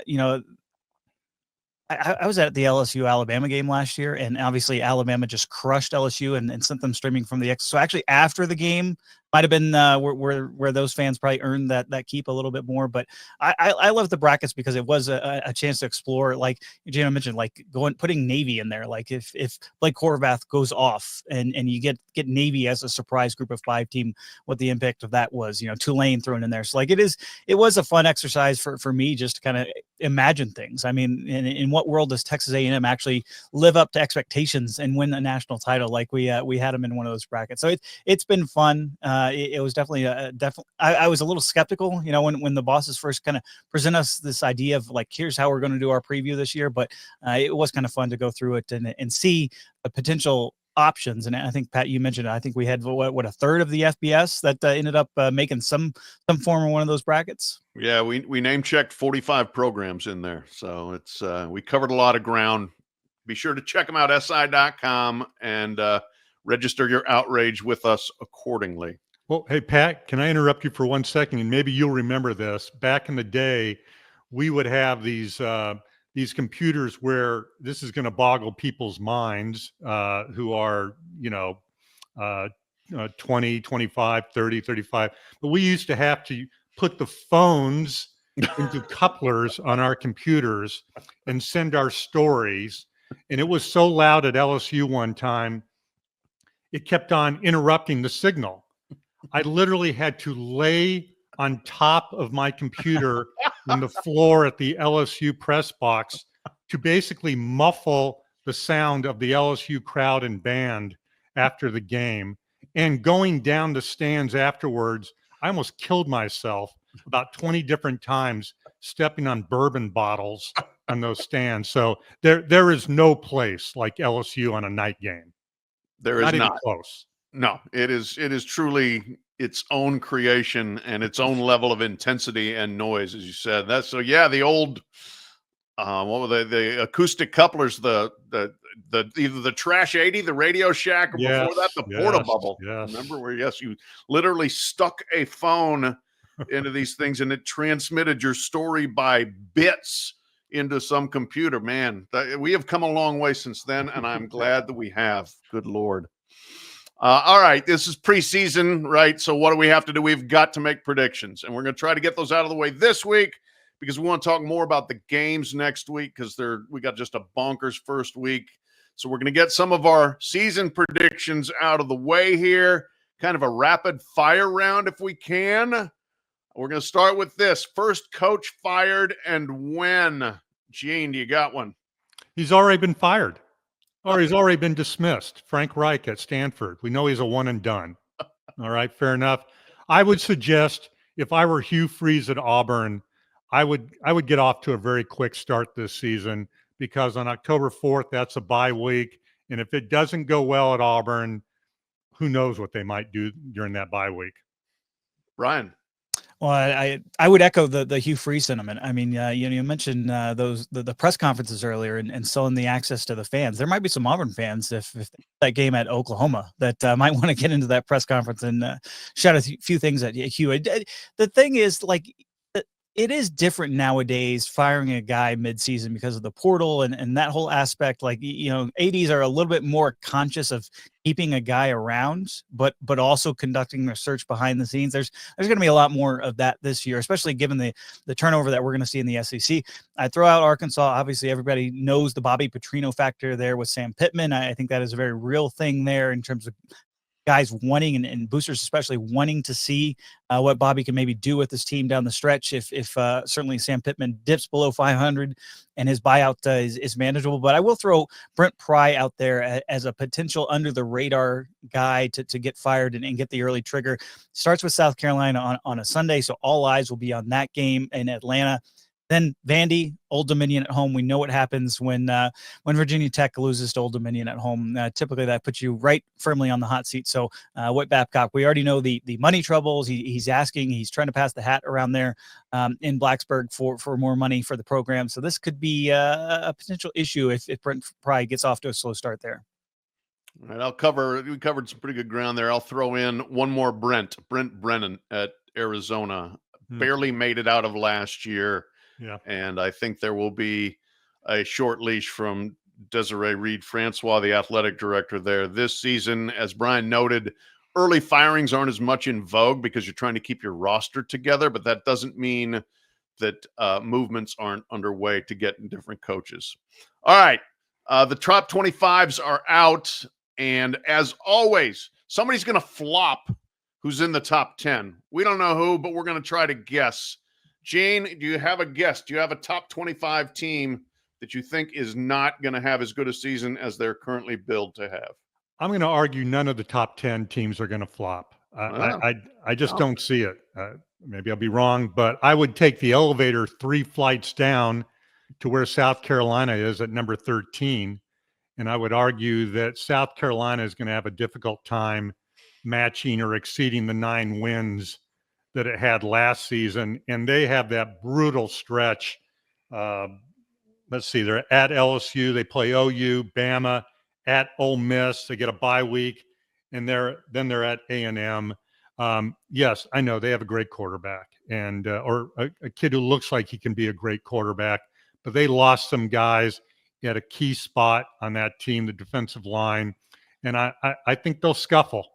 was at the LSU Alabama game last year, and obviously Alabama just crushed LSU and sent them streaming from the X. So actually, after the game, might have been where those fans probably earned that keep a little bit more. But I love the brackets because it was a chance to explore, like Gino mentioned, like putting Navy in there. Like if Blake Horvath goes off and you get Navy as a surprise group of 5 team, what the impact of that was. Tulane thrown in there. So like it was a fun exercise for me just to kind of imagine things. I mean, in what world does Texas A&M actually live up to expectations and win a national title? Like we had them in one of those brackets. So it's been fun. It was definitely I was a little skeptical, when the bosses first kind of present us this idea of like, here's how we're going to do our preview this year. But it was kind of fun to go through it and see the potential options. And I think, Pat, you mentioned, I think we had what a third of the FBS that ended up making some form of one of those brackets. Yeah, we name checked 45 programs in there. So it's we covered a lot of ground. Be sure to check them out, si.com, and register your outrage with us accordingly. Well, hey, Pat, can I interrupt you for 1 second? And maybe you'll remember this. Back in the day, we would have these computers where this is going to boggle people's minds who are, 20, 25, 30, 35. But we used to have to put the phones into couplers on our computers and send our stories. And it was so loud at LSU one time, it kept on interrupting the signal. I literally had to lay on top of my computer on the floor at the LSU press box to basically muffle the sound of the LSU crowd and band after the game. And going down the stands afterwards, I almost killed myself about 20 different times stepping on bourbon bottles on those stands. So there is no place like LSU on a night game. There is Not even not. close. No, it is truly its own creation and its own level of intensity and noise, as you said. That's so yeah, the old what were the acoustic couplers, the either the Trash 80, the Radio Shack, or before that the Porta Bubble. Yes. Remember where you literally stuck a phone into these things and it transmitted your story by bits into some computer. Man, we have come a long way since then, and I'm glad that we have. Good Lord. All right, this is preseason, right? So what do we have to do? We've got to make predictions, and we're going to try to get those out of the way this week because we want to talk more about the games next week because we got just a bonkers first week. So we're going to get some of our season predictions out of the way here, kind of a rapid fire round if we can. We're going to start with this. First coach fired and when? Gene, do you got one? He's already been fired. Or he's already been dismissed. Frank Reich at Stanford. We know he's a one and done. All right, fair enough. I would suggest if I were Hugh Freeze at Auburn, I would get off to a very quick start this season because on October 4th, that's a bye week. And if it doesn't go well at Auburn, who knows what they might do during that bye week. Bryan. Well, I would echo the Hugh Freeze sentiment. I mean, you mentioned the press conferences earlier and selling the access to the fans. There might be some Auburn fans if that game at Oklahoma that might want to get into that press conference and shout a few things at Hugh. The thing is, like, it is different nowadays firing a guy midseason because of the portal and that whole aspect. Like, ADs are a little bit more conscious of keeping a guy around, but also conducting their search behind the scenes. There's going to be a lot more of that this year, especially given the turnover that we're going to see in the SEC. I throw out Arkansas. Obviously, everybody knows the Bobby Petrino factor there with Sam Pittman. I think that is a very real thing there in terms of guys wanting and boosters especially wanting to see what Bobby can maybe do with this team down the stretch if certainly Sam Pittman dips below 500 and his buyout is manageable. But I will throw Brent Pry out there as a potential under the radar guy to get fired and get the early trigger. Starts with South Carolina on a Sunday, so all eyes will be on that game in Atlanta. Then Vandy, Old Dominion at home. We know what happens when Virginia Tech loses to Old Dominion at home. Typically, that puts you right firmly on the hot seat. So, Whit Babcock, we already know the money troubles. He's trying to pass the hat around there in Blacksburg for more money for the program. So this could be a potential issue if Brent Pry gets off to a slow start there. All right, we covered some pretty good ground there. I'll throw in one more Brent Brennan at Arizona. Barely made it out of last year. Yeah. And I think there will be a short leash from Desiree Reed-Francois, the athletic director there this season. As Bryan noted, early firings aren't as much in vogue because you're trying to keep your roster together, but that doesn't mean that movements aren't underway to get different coaches. All right. The top 25s are out. And as always, somebody's going to flop who's in the top 10. We don't know who, but we're going to try to guess. Gene, do you have a guess? Do you have a top 25 team that you think is not going to have as good a season as they're currently billed to have? I'm going to argue none of the top 10 teams are going to flop. I just don't see it. Maybe I'll be wrong, but I would take the elevator 3 flights down to where South Carolina is at number 13. And I would argue that South Carolina is going to have a difficult time matching or exceeding the 9 wins that it had last season. And they have that brutal stretch. Let's see, they're at LSU, they play OU, Bama, at Ole Miss, they get a bye week, and then they're at A&M. Yes, I know they have a great quarterback and or a kid who looks like he can be a great quarterback, but they lost some guys at a key spot on that team, the defensive line, and I think they'll scuffle.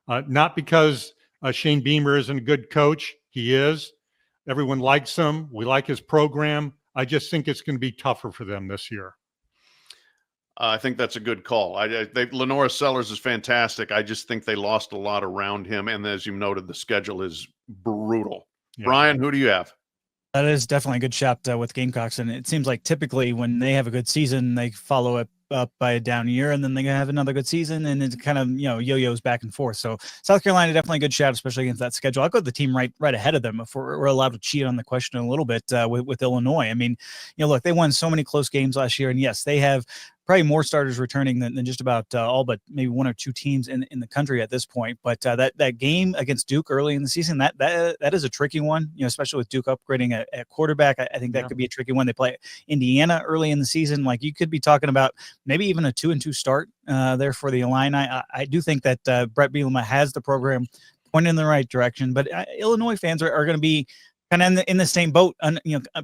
Not because Shane Beamer isn't a good coach. He is. Everyone likes him. We like his program. I just think it's going to be tougher for them this year. I think that's a good call. Lenora Sellers is fantastic. I just think they lost a lot around him. And as you noted, the schedule is brutal. Yeah. Bryan, who do you have? That is definitely a good shot with Gamecocks. And it seems like typically when they have a good season, they follow it up by a down year, and then they have another good season, and it kind of, yo-yos back and forth. So South Carolina, definitely a good shout, especially against that schedule. I'll go with the team right ahead of them if we're allowed to cheat on the question a little bit with Illinois. I mean, look, they won so many close games last year, and yes, they have probably more starters returning than just about all but maybe one or two teams in the country at this point. But that game against Duke early in the season, that is a tricky one, especially with Duke upgrading at quarterback. I think that could be a tricky one. They play Indiana early in the season. Like, you could be talking about maybe even a 2-2 start there for the Illini. I do think that Brett Bielema has the program pointed in the right direction, but Illinois fans are going to be kind of in the same boat,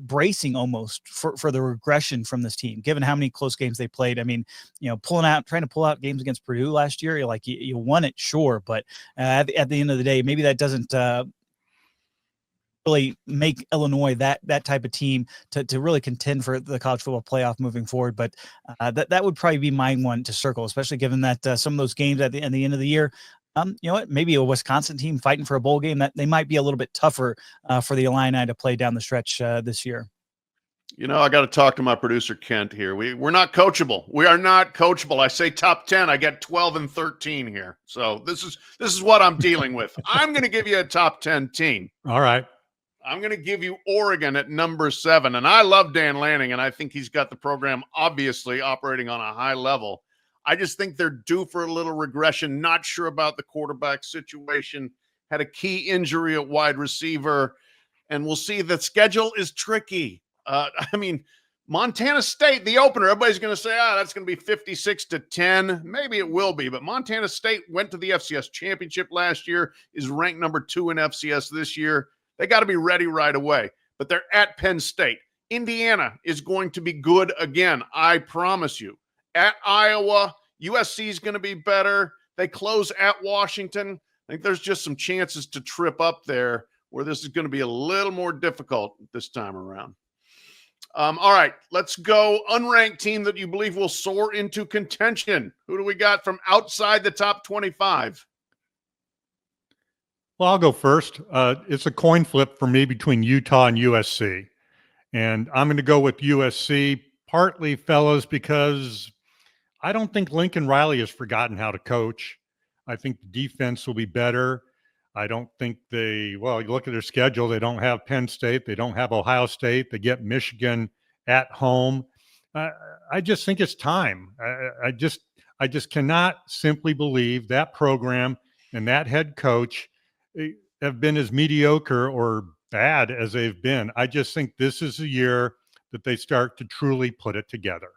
bracing almost for the regression from this team, given how many close games they played. I mean, trying to pull out games against Purdue last year. Like, you won it, sure, but at the end of the day, maybe that doesn't really make Illinois that type of team to really contend for the college football playoff moving forward. But that would probably be my one to circle, especially given that some of those games at the end of the year, maybe a Wisconsin team fighting for a bowl game, that they might be a little bit tougher for the Illini to play down the stretch this year. I got to talk to my producer, Kent, here. We're not coachable. We are not coachable. I say top 10. I get 12 and 13 here. So this is what I'm dealing with. I'm going to give you a top 10 team. All right. I'm going to give you Oregon at number 7. And I love Dan Lanning, and I think he's got the program obviously operating on a high level. I just think they're due for a little regression. Not sure about the quarterback situation. Had a key injury at wide receiver. And we'll see. The schedule is tricky. Montana State, the opener, everybody's going to say, that's going to be 56-10. Maybe it will be, but Montana State went to the FCS championship last year, is ranked number 2 in FCS this year. They got to be ready right away, but they're at Penn State. Indiana is going to be good again, I promise you. At Iowa, USC is going to be better. They close at Washington. I think there's just some chances to trip up there where this is going to be a little more difficult this time around. All right, let's go. Unranked team that you believe will soar into contention. Who do we got from outside the top 25? Well, I'll go first. It's a coin flip for me between Utah and USC. And I'm going to go with USC, partly, fellows, because I don't think Lincoln Riley has forgotten how to coach. I think the defense will be better. I don't think you look at their schedule, they don't have Penn State, they don't have Ohio State, they get Michigan at home. I just think it's time. I just cannot simply believe that program and that head coach have been as mediocre or bad as they've been. I just think this is a year that they start to truly put it together.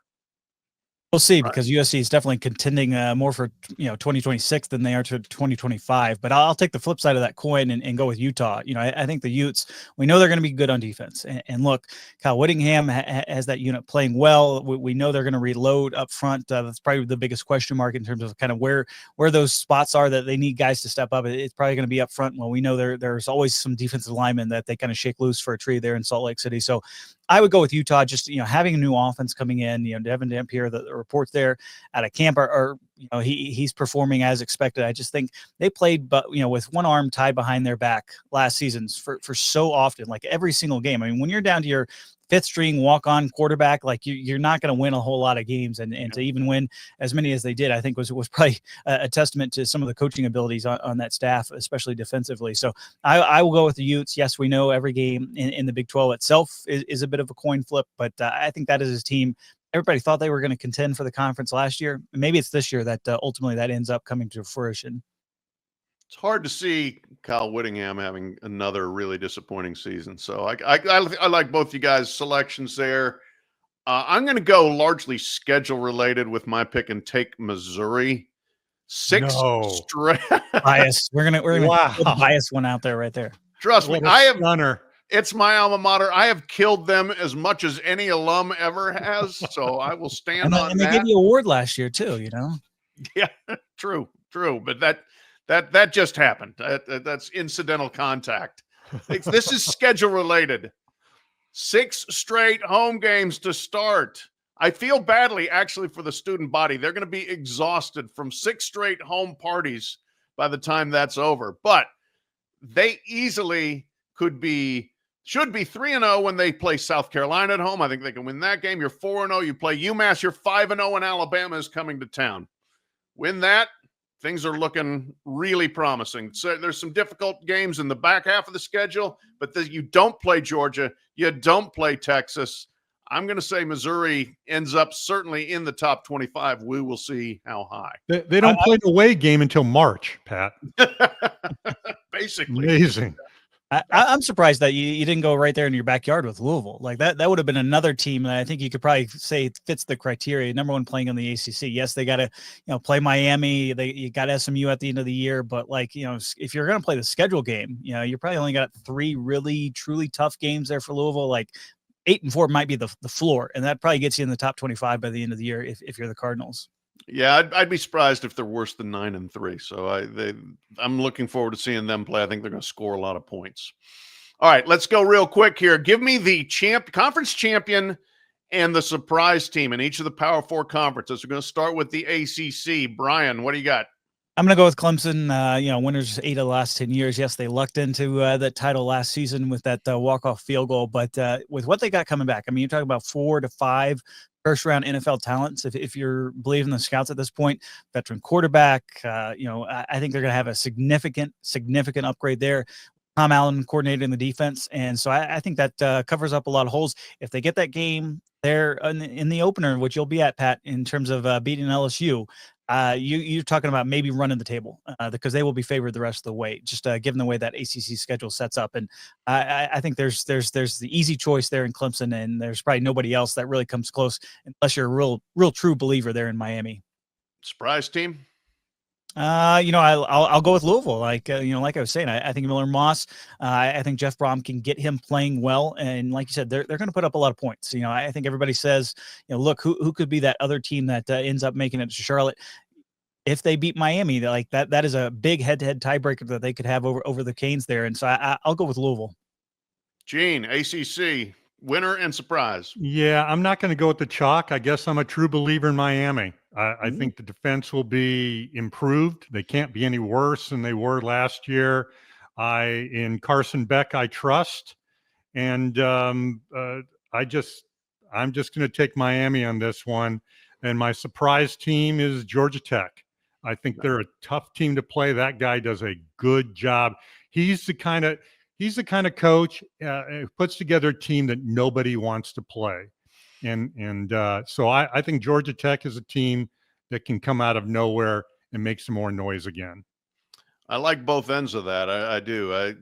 We'll see, because USC is definitely contending more for 2026 than they are to 2025. But I'll take the flip side of that coin and go with Utah. I think the Utes, we know they're going to be good on defense. And look, Kyle Whittingham has that unit playing well. We know they're going to reload up front. That's probably the biggest question mark in terms of kind of where those spots are that they need guys to step up. It's probably going to be up front. Well, we know there's always some defensive linemen that they kind of shake loose for a tree there in Salt Lake City. So I would go with Utah, just, having a new offense coming in, Devin Dampier, the reports there out of camp are he's performing as expected. I just think they played, but, with one arm tied behind their back last season for so often, like every single game. I mean, when you're down to your 5th string walk-on quarterback, like you're not going to win a whole lot of games, and to even win as many as they did, I think was probably a testament to some of the coaching abilities on that staff, especially defensively. So I will go with the Utes. Yes, we know every game in the Big 12 itself is a bit of a coin flip, but I think that is his team. Everybody thought they were going to contend for the conference last year. Maybe it's this year that ultimately that ends up coming to fruition. It's hard to see Kyle Whittingham having another really disappointing season. So I like both you guys' selections there. I'm going to go largely schedule related with my pick and take Missouri. 6 straight. Bias. We're gonna put the bias one out there right there. Trust me, Stunner. It's my alma mater. I have killed them as much as any alum ever has. So I will stand on that. And they gave you an award last year too, Yeah, true. But that just happened. That's incidental contact. This is schedule related. 6 straight home games to start. I feel badly, actually, for the student body. They're going to be exhausted from 6 straight home parties by the time that's over. But they easily could be should be 3-0 when they play South Carolina at home. I think they can win that game. You're 4-0. You play UMass. You're 5-0, and Alabama is coming to town. Win that, things are looking really promising. So there's some difficult games in the back half of the schedule, but you don't play Georgia. You don't play Texas. I'm going to say Missouri ends up certainly in the top 25. We will see how high. They don't play the away game until March, Pat. Basically. Amazing. I'm surprised that you didn't go right there in your backyard with Louisville. Like that would have been another team that I think you could probably say fits the criteria. Number one, playing on the ACC. Yes, they got to play Miami. You got SMU at the end of the year, but if you're going to play the schedule game, you probably only got 3 really truly tough games there for Louisville. Like 8-4 might be the floor, and that probably gets you in the top 25 by the end of the year if you're the Cardinals. Yeah, I'd be surprised if they're worse than 9-3. So I'm looking forward to seeing them play. I think they're going to score a lot of points. All right, let's go real quick here. Give me the conference champion and the surprise team in each of the Power 4 conferences. We're going to start with the ACC. Bryan, what do you got? I'm going to go with Clemson. Winners 8 of the last 10 years. Yes, they lucked into that title last season with that walk-off field goal. But with what they got coming back, I mean, you're talking about 4 to 5 first-round NFL talents. If you're believing the scouts at this point, veteran quarterback, I think they're going to have a significant upgrade there. Tom Allen coordinating the defense. And so I think that covers up a lot of holes. If they get that game there in the opener, which you'll be at, Pat, in terms of beating LSU, you're talking about maybe running the table because they will be favored the rest of the way, just given the way that ACC schedule sets up. And I think there's the easy choice there in Clemson, and there's probably nobody else that really comes close unless you're a real true believer there in Miami. Surprise team? I'll go with Louisville. Like I was saying, I think Miller Moss. I think Jeff Brom can get him playing well, and like you said, they're going to put up a lot of points. I think everybody says, look, who could be that other team that ends up making it to Charlotte if they beat Miami? Like that is a big head-to-head tiebreaker that they could have over the Canes there, and so I'll go with Louisville. Gene, ACC winner and surprise. Yeah, I'm not going to go with the chalk. I guess I'm a true believer in Miami. I think the defense will be improved. They can't be any worse than they were last year. In Carson Beck, I trust. And I'm just going to take Miami on this one. And my surprise team is Georgia Tech. I think they're a tough team to play. That guy does a good job. He's the kind of coach who puts together a team that nobody wants to play. So I think Georgia Tech is a team that can come out of nowhere and make some more noise again. I like both ends of that. I do.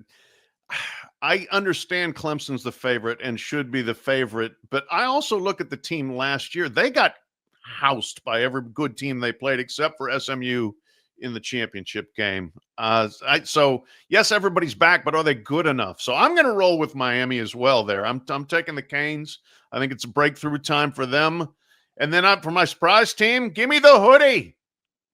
I understand Clemson's the favorite and should be the favorite, but I also look at the team last year. They got housed by every good team they played except for SMU in the championship game. So yes, everybody's back, but are they good enough? So I'm going to roll with Miami as well there. I'm taking the Canes. I think it's a breakthrough time for them. And then for my surprise team, give me the hoodie.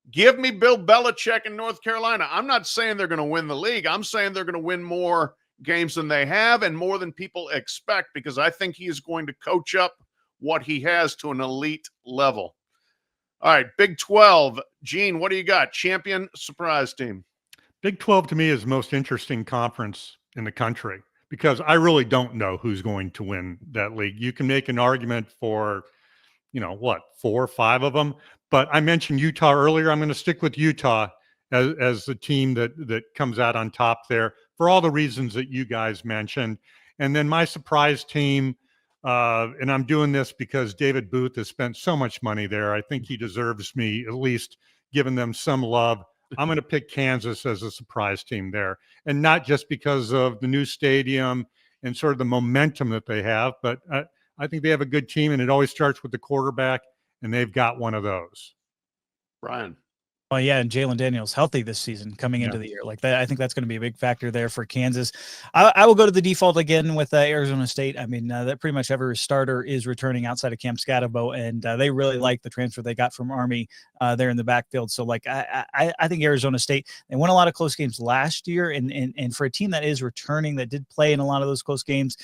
Give me Bill Belichick in North Carolina. I'm not saying they're going to win the league. I'm saying they're going to win more games than they have and more than people expect, because I think he is going to coach up what he has to an elite level. All right, Big 12. Gene, what do you got? Champion, surprise team. Big 12 to me is the most interesting conference in the country because I really don't know who's going to win that league. You can make an argument for, 4 or 5 of them. But I mentioned Utah earlier. I'm going to stick with Utah as the team that comes out on top there for all the reasons that you guys mentioned. And then my surprise team, and I'm doing this because David Booth has spent so much money there. I think he deserves me at least giving them some love. I'm going to pick Kansas as a surprise team there. And not just because of the new stadium and sort of the momentum that they have, but I think they have a good team, and it always starts with the quarterback, and they've got one of those. Bryan. Well, yeah, and Jalen Daniels healthy this season coming into the year like that. I think that's going to be a big factor there for Kansas. I will go to the default again with Arizona State. I mean, that pretty much every starter is returning outside of Cam Scatterbo, and they really like the transfer they got from Army there in the backfield. So, I think Arizona State, they won a lot of close games last year, and for a team that is returning, that did play in a lot of those close games,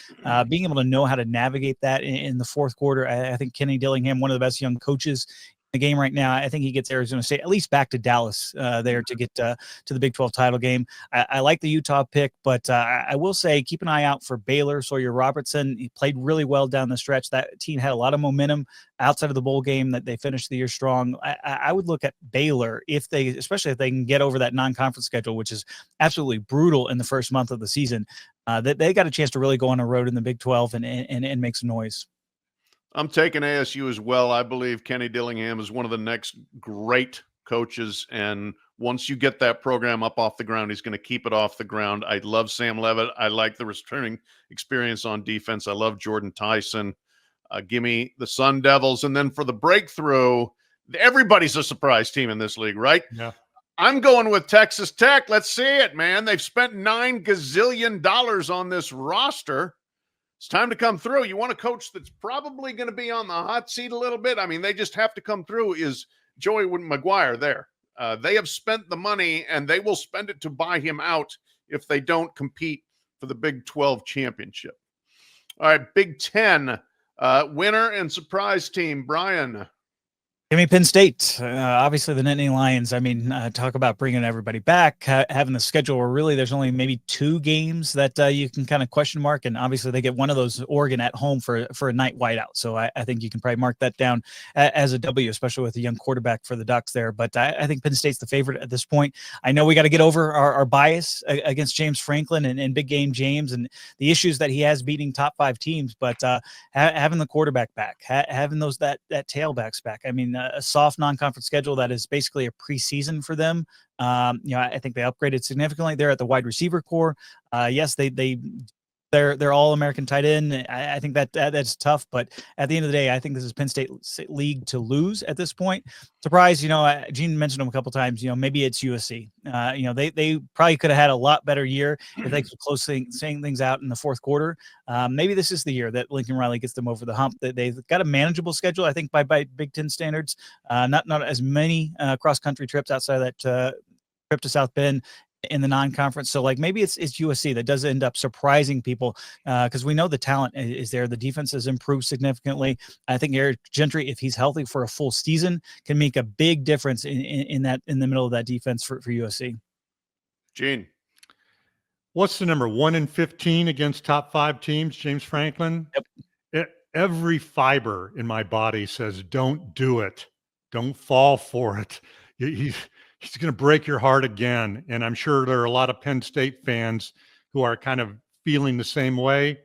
being able to know how to navigate that in the fourth quarter, I think Kenny Dillingham, one of the best young coaches the game right now. I think he gets Arizona State at least back to Dallas there to get to the Big 12 title game. I like the Utah pick, but I will say keep an eye out for Baylor. Sawyer Robertson, he played really well down the stretch. That team had a lot of momentum outside of the bowl game that they finished the year strong. I would look at Baylor especially if they can get over that non-conference schedule, which is absolutely brutal in the first month of the season. That they got a chance to really go on a road in the Big 12 and make some noise. I'm taking ASU as well. I believe Kenny Dillingham is one of the next great coaches. And once you get that program up off the ground, he's going to keep it off the ground. I love Sam Levitt. I like the returning experience on defense. I love Jordan Tyson. Give me the Sun Devils. And then for the breakthrough, everybody's a surprise team in this league, right? Yeah. I'm going with Texas Tech. Let's see it, man. They've spent $9 gazillion on this roster. It's time to come through. You want a coach that's probably going to be on the hot seat a little bit? I mean, they just have to come through. Is Joey Maguire there? They have spent the money, and they will spend it to buy him out if they don't compete for the Big 12 championship. All right, Big 10 winner and surprise team, Bryan. Give me Penn State. Obviously, the Nittany Lions. I mean, talk about bringing everybody back, having the schedule where really there's only maybe 2 games that you can kind of question mark. And obviously, they get one of those, Oregon at home for a night whiteout. So I think you can probably mark that down as a W, especially with a young quarterback for the Ducks there. But I think Penn State's the favorite at this point. I know we got to get over our bias against James Franklin and big game James and the issues that he has beating top 5 teams. But having the quarterback back, having that tailbacks back. I mean, a soft non-conference schedule that is basically a preseason for them. I think they upgraded significantly there at the wide receiver core. Yes, they're all American tight end. I think that's tough, but at the end of the day, I think this is Penn State league to lose at this point. Surprise, Gene mentioned them a couple times. Maybe it's USC. They probably could have had a lot better year if they could close things out in the fourth quarter. Maybe this is the year that Lincoln Riley gets them over the hump. They've got a manageable schedule, I think, by Big Ten standards. Not as many cross country trips outside of that trip to South Bend in the non-conference. So maybe it's USC that does end up surprising people because we know the talent is there. The defense has improved significantly. I think Eric Gentry, if he's healthy for a full season, can make a big difference in the middle of that defense for USC. Gene. What's the number? 1-15 against top 5 teams, James Franklin? Yep. Every fiber in my body says, don't do it. Don't fall for it. He's going to break your heart again. And I'm sure there are a lot of Penn State fans who are kind of feeling the same way,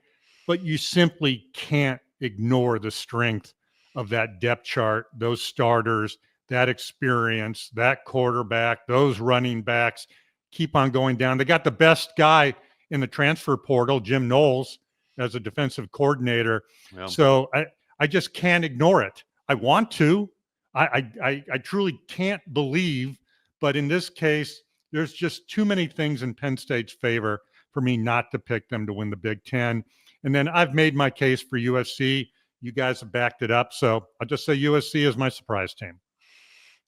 but you simply can't ignore the strength of that depth chart, those starters, that experience, that quarterback, those running backs keep on going down. They got the best guy in the transfer portal, Jim Knowles, as a defensive coordinator. Yeah. So I just can't ignore it. I want to. I truly can't believe. But in this case, there's just too many things in Penn State's favor for me not to pick them to win the Big Ten. And then I've made my case for USC. You guys have backed it up. So I'll just say USC is my surprise team.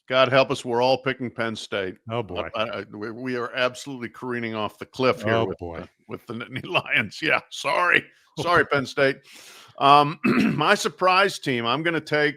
God help us. We're all picking Penn State. Oh, boy. We are absolutely careening off the cliff here with the Nittany Lions. Yeah, sorry. Sorry, Penn State. My surprise team, I'm going to take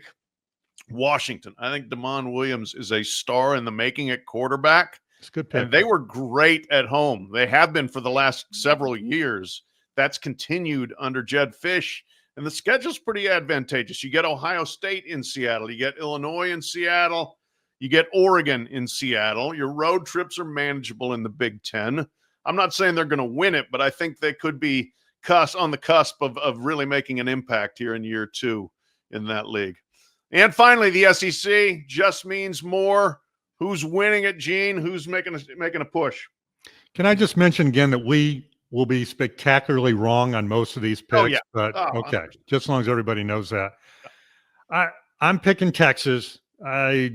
Washington. I think Damon Williams is a star in the making at quarterback. It's a good pick. And they were great at home. They have been for the last several years. That's continued under Jed Fish. And the schedule's pretty advantageous. You get Ohio State in Seattle. You get Illinois in Seattle. You get Oregon in Seattle. Your road trips are manageable in the Big Ten. I'm not saying they're going to win it, but I think they could be on the cusp of really making an impact here in year 2 in that league. And finally, the SEC just means more. Who's winning it, Gene? Who's making a push? Can I just mention again that we will be spectacularly wrong on most of these picks? Oh, yeah. But okay, just as long as everybody knows that. I'm picking Texas. I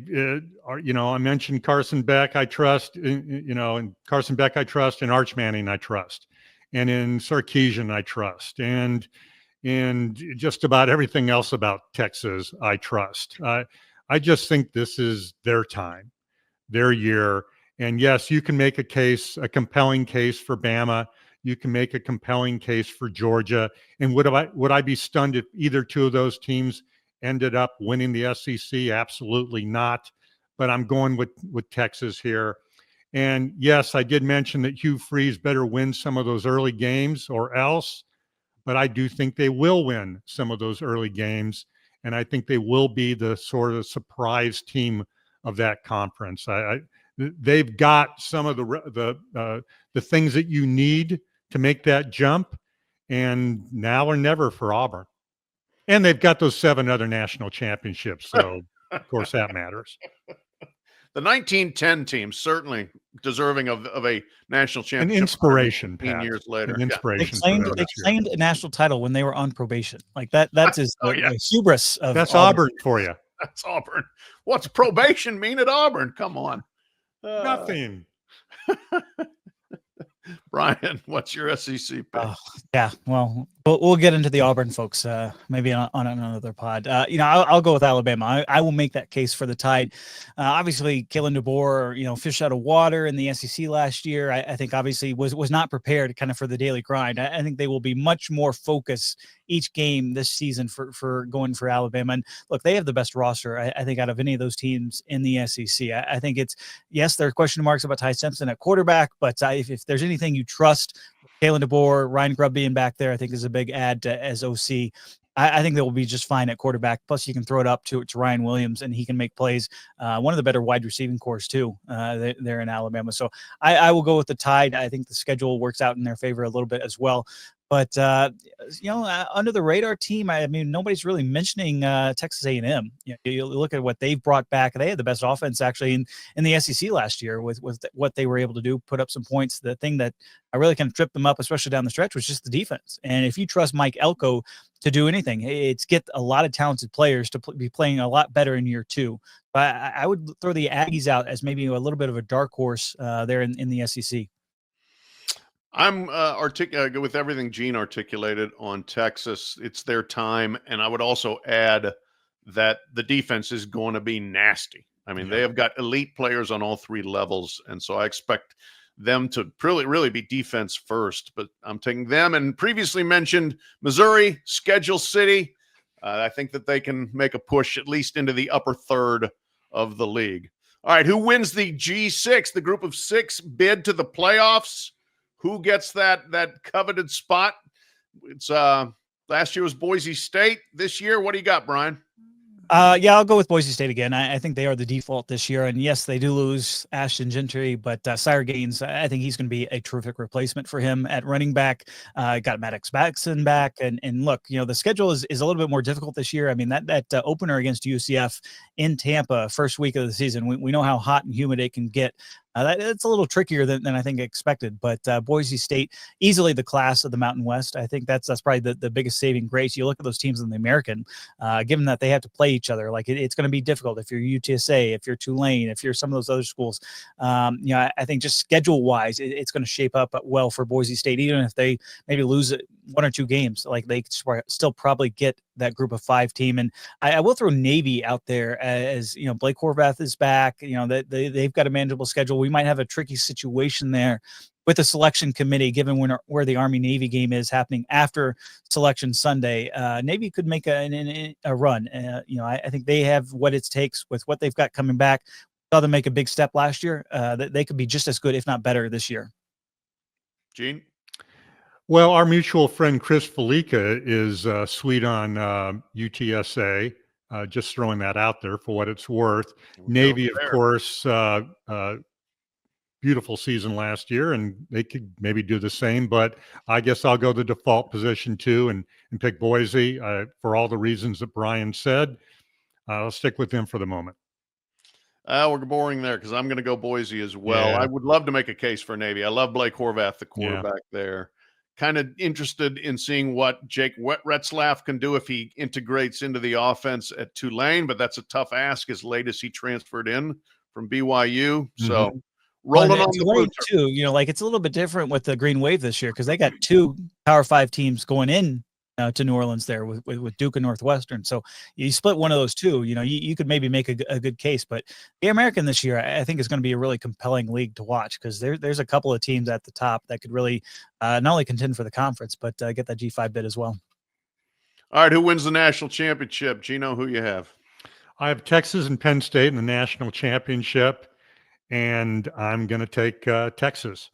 mentioned Carson Beck. I trust, in Carson Beck I trust, in Arch Manning I trust, and in Sarkisian I trust, and just about everything else about Texas I trust. I just think this is their time, their year. And yes, you can make a compelling case for Bama. You can make a compelling case for Georgia. And would I be stunned if either two of those teams ended up winning the SEC? Absolutely not. But I'm going with Texas here. And yes, I did mention that Hugh Freeze better win some of those early games or else, but I do think they will win some of those early games. And I think they will be the sort of surprise team of that conference. They've got some of the things that you need to make that jump, and now or never for Auburn. And they've got those 7 other national championships, so of course that matters. The 1910 team certainly deserving of a national championship. An inspiration, 15 Pat. years later. An inspiration. They claimed a national title when they were on probation. Like that's the hubris of That's Auburn for you. That's Auburn. What's probation mean at Auburn? Come on. Nothing. Bryan, what's your SEC pick? Yeah, well, we'll get into the Auburn folks maybe on another pod. I'll go with Alabama. I will make that case for the Tide. Obviously, Kalen DeBoer, fish out of water in the SEC last year. I think obviously was not prepared kind of for the daily grind. I think they will be much more focused each game this season for going for Alabama. And look, they have the best roster, I think, out of any of those teams in the SEC. I think yes, there are question marks about Ty Simpson at quarterback, but if there's anything you trust, Kalen DeBoer, Ryan Grubb being back there, I think is a big add as OC. I think they will be just fine at quarterback. Plus, you can throw it up to Ryan Williams, and he can make plays. One of the better wide receiving cores, too, there in Alabama. So I will go with the Tide. I think the schedule works out in their favor a little bit as well. But, under the radar team, I mean, nobody's really mentioning Texas A&M. You look at what they've brought back. They had the best offense, actually, in the SEC last year with what they were able to do, put up some points. The thing that I really kind of tripped them up, especially down the stretch, was just the defense. And if you trust Mike Elko to do anything, it's get a lot of talented players to be playing a lot better in year 2. But I would throw the Aggies out as maybe a little bit of a dark horse there in the SEC. I'm with everything Gene articulated on Texas. It's their time. And I would also add that the defense is going to be nasty. I mean, They have got elite players on all 3 levels. And so I expect them to really be defense first. But I'm taking them, and previously mentioned Missouri, Schedule City. I think that they can make a push at least into the upper third of the league. All right, who wins the G6, the group of 6 bid to the playoffs? Who gets that coveted spot? It's last year was Boise State. This year, what do you got, Bryan? I'll go with Boise State again. I think they are the default this year. And yes, they do lose Ashton Gentry, but Sire Gaines, I think he's going to be a terrific replacement for him at running back. Got Maddox Baxton back. And look, the schedule is a little bit more difficult this year. I mean, that opener against UCF in Tampa, first week of the season, we know how hot and humid it can get. It's a little trickier than I think expected, but Boise State, easily the class of the Mountain West. I think that's probably the biggest saving grace. You look at those teams in the American, given that they have to play each other, like it's going to be difficult if you're UTSA, if you're Tulane, if you're some of those other schools. I think just schedule-wise, it's going to shape up well for Boise State, even if they maybe lose 1 or 2 games. Like they still probably get that group of 5 team. And I will throw Navy out there as, Blake Horvath is back. They've got a manageable schedule. We might have a tricky situation there with the selection committee, given where the Army-Navy game is happening after Selection Sunday. Navy could make a run. I think they have what it takes with what they've got coming back. Saw them make a big step last year. They could be just as good, if not better, this year. Gene? Well, our mutual friend Chris Felica is sweet on UTSA. Just throwing that out there for what it's worth. Navy, of course, beautiful season last year, and they could maybe do the same. But I guess I'll go the default position too and pick Boise for all the reasons that Bryan said. I'll stick with them for the moment. We're boring there because I'm going to go Boise as well. Yeah. I would love to make a case for Navy. I love Blake Horvath, the quarterback there. Kind of interested in seeing what Jake Retzlaff can do if he integrates into the offense at Tulane, but that's a tough ask as late as he transferred in from BYU. So rolling on Tulane too, it's a little bit different with the Green Wave this year because they got 2 Power 5 teams going in to New Orleans there with Duke and Northwestern. So you split one of those 2, you could maybe make a good case, but the American this year, I think is going to be a really compelling league to watch because there's a couple of teams at the top that could really not only contend for the conference, but get that G5 bid as well. All right, who wins the national championship? Gino, who you have? I have Texas and Penn State in the national championship, and I'm going to take Texas.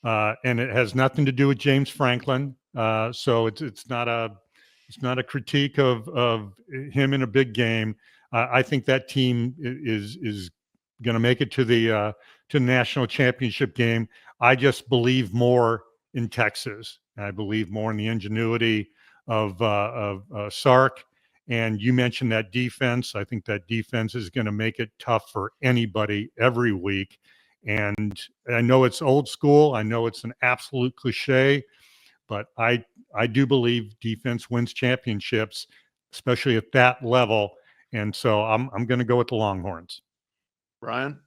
And it has nothing to do with James Franklin. So it's not a critique of him in a big game. I think that team is going to make it to the national championship game. I just believe more in Texas. I believe more in the ingenuity of Sark. And you mentioned that defense. I think that defense is going to make it tough for anybody every week. And I know it's old school. I know it's an absolute cliche, but I do believe defense wins championships, especially at that level. And so I'm going to go with the Longhorns. Bryan?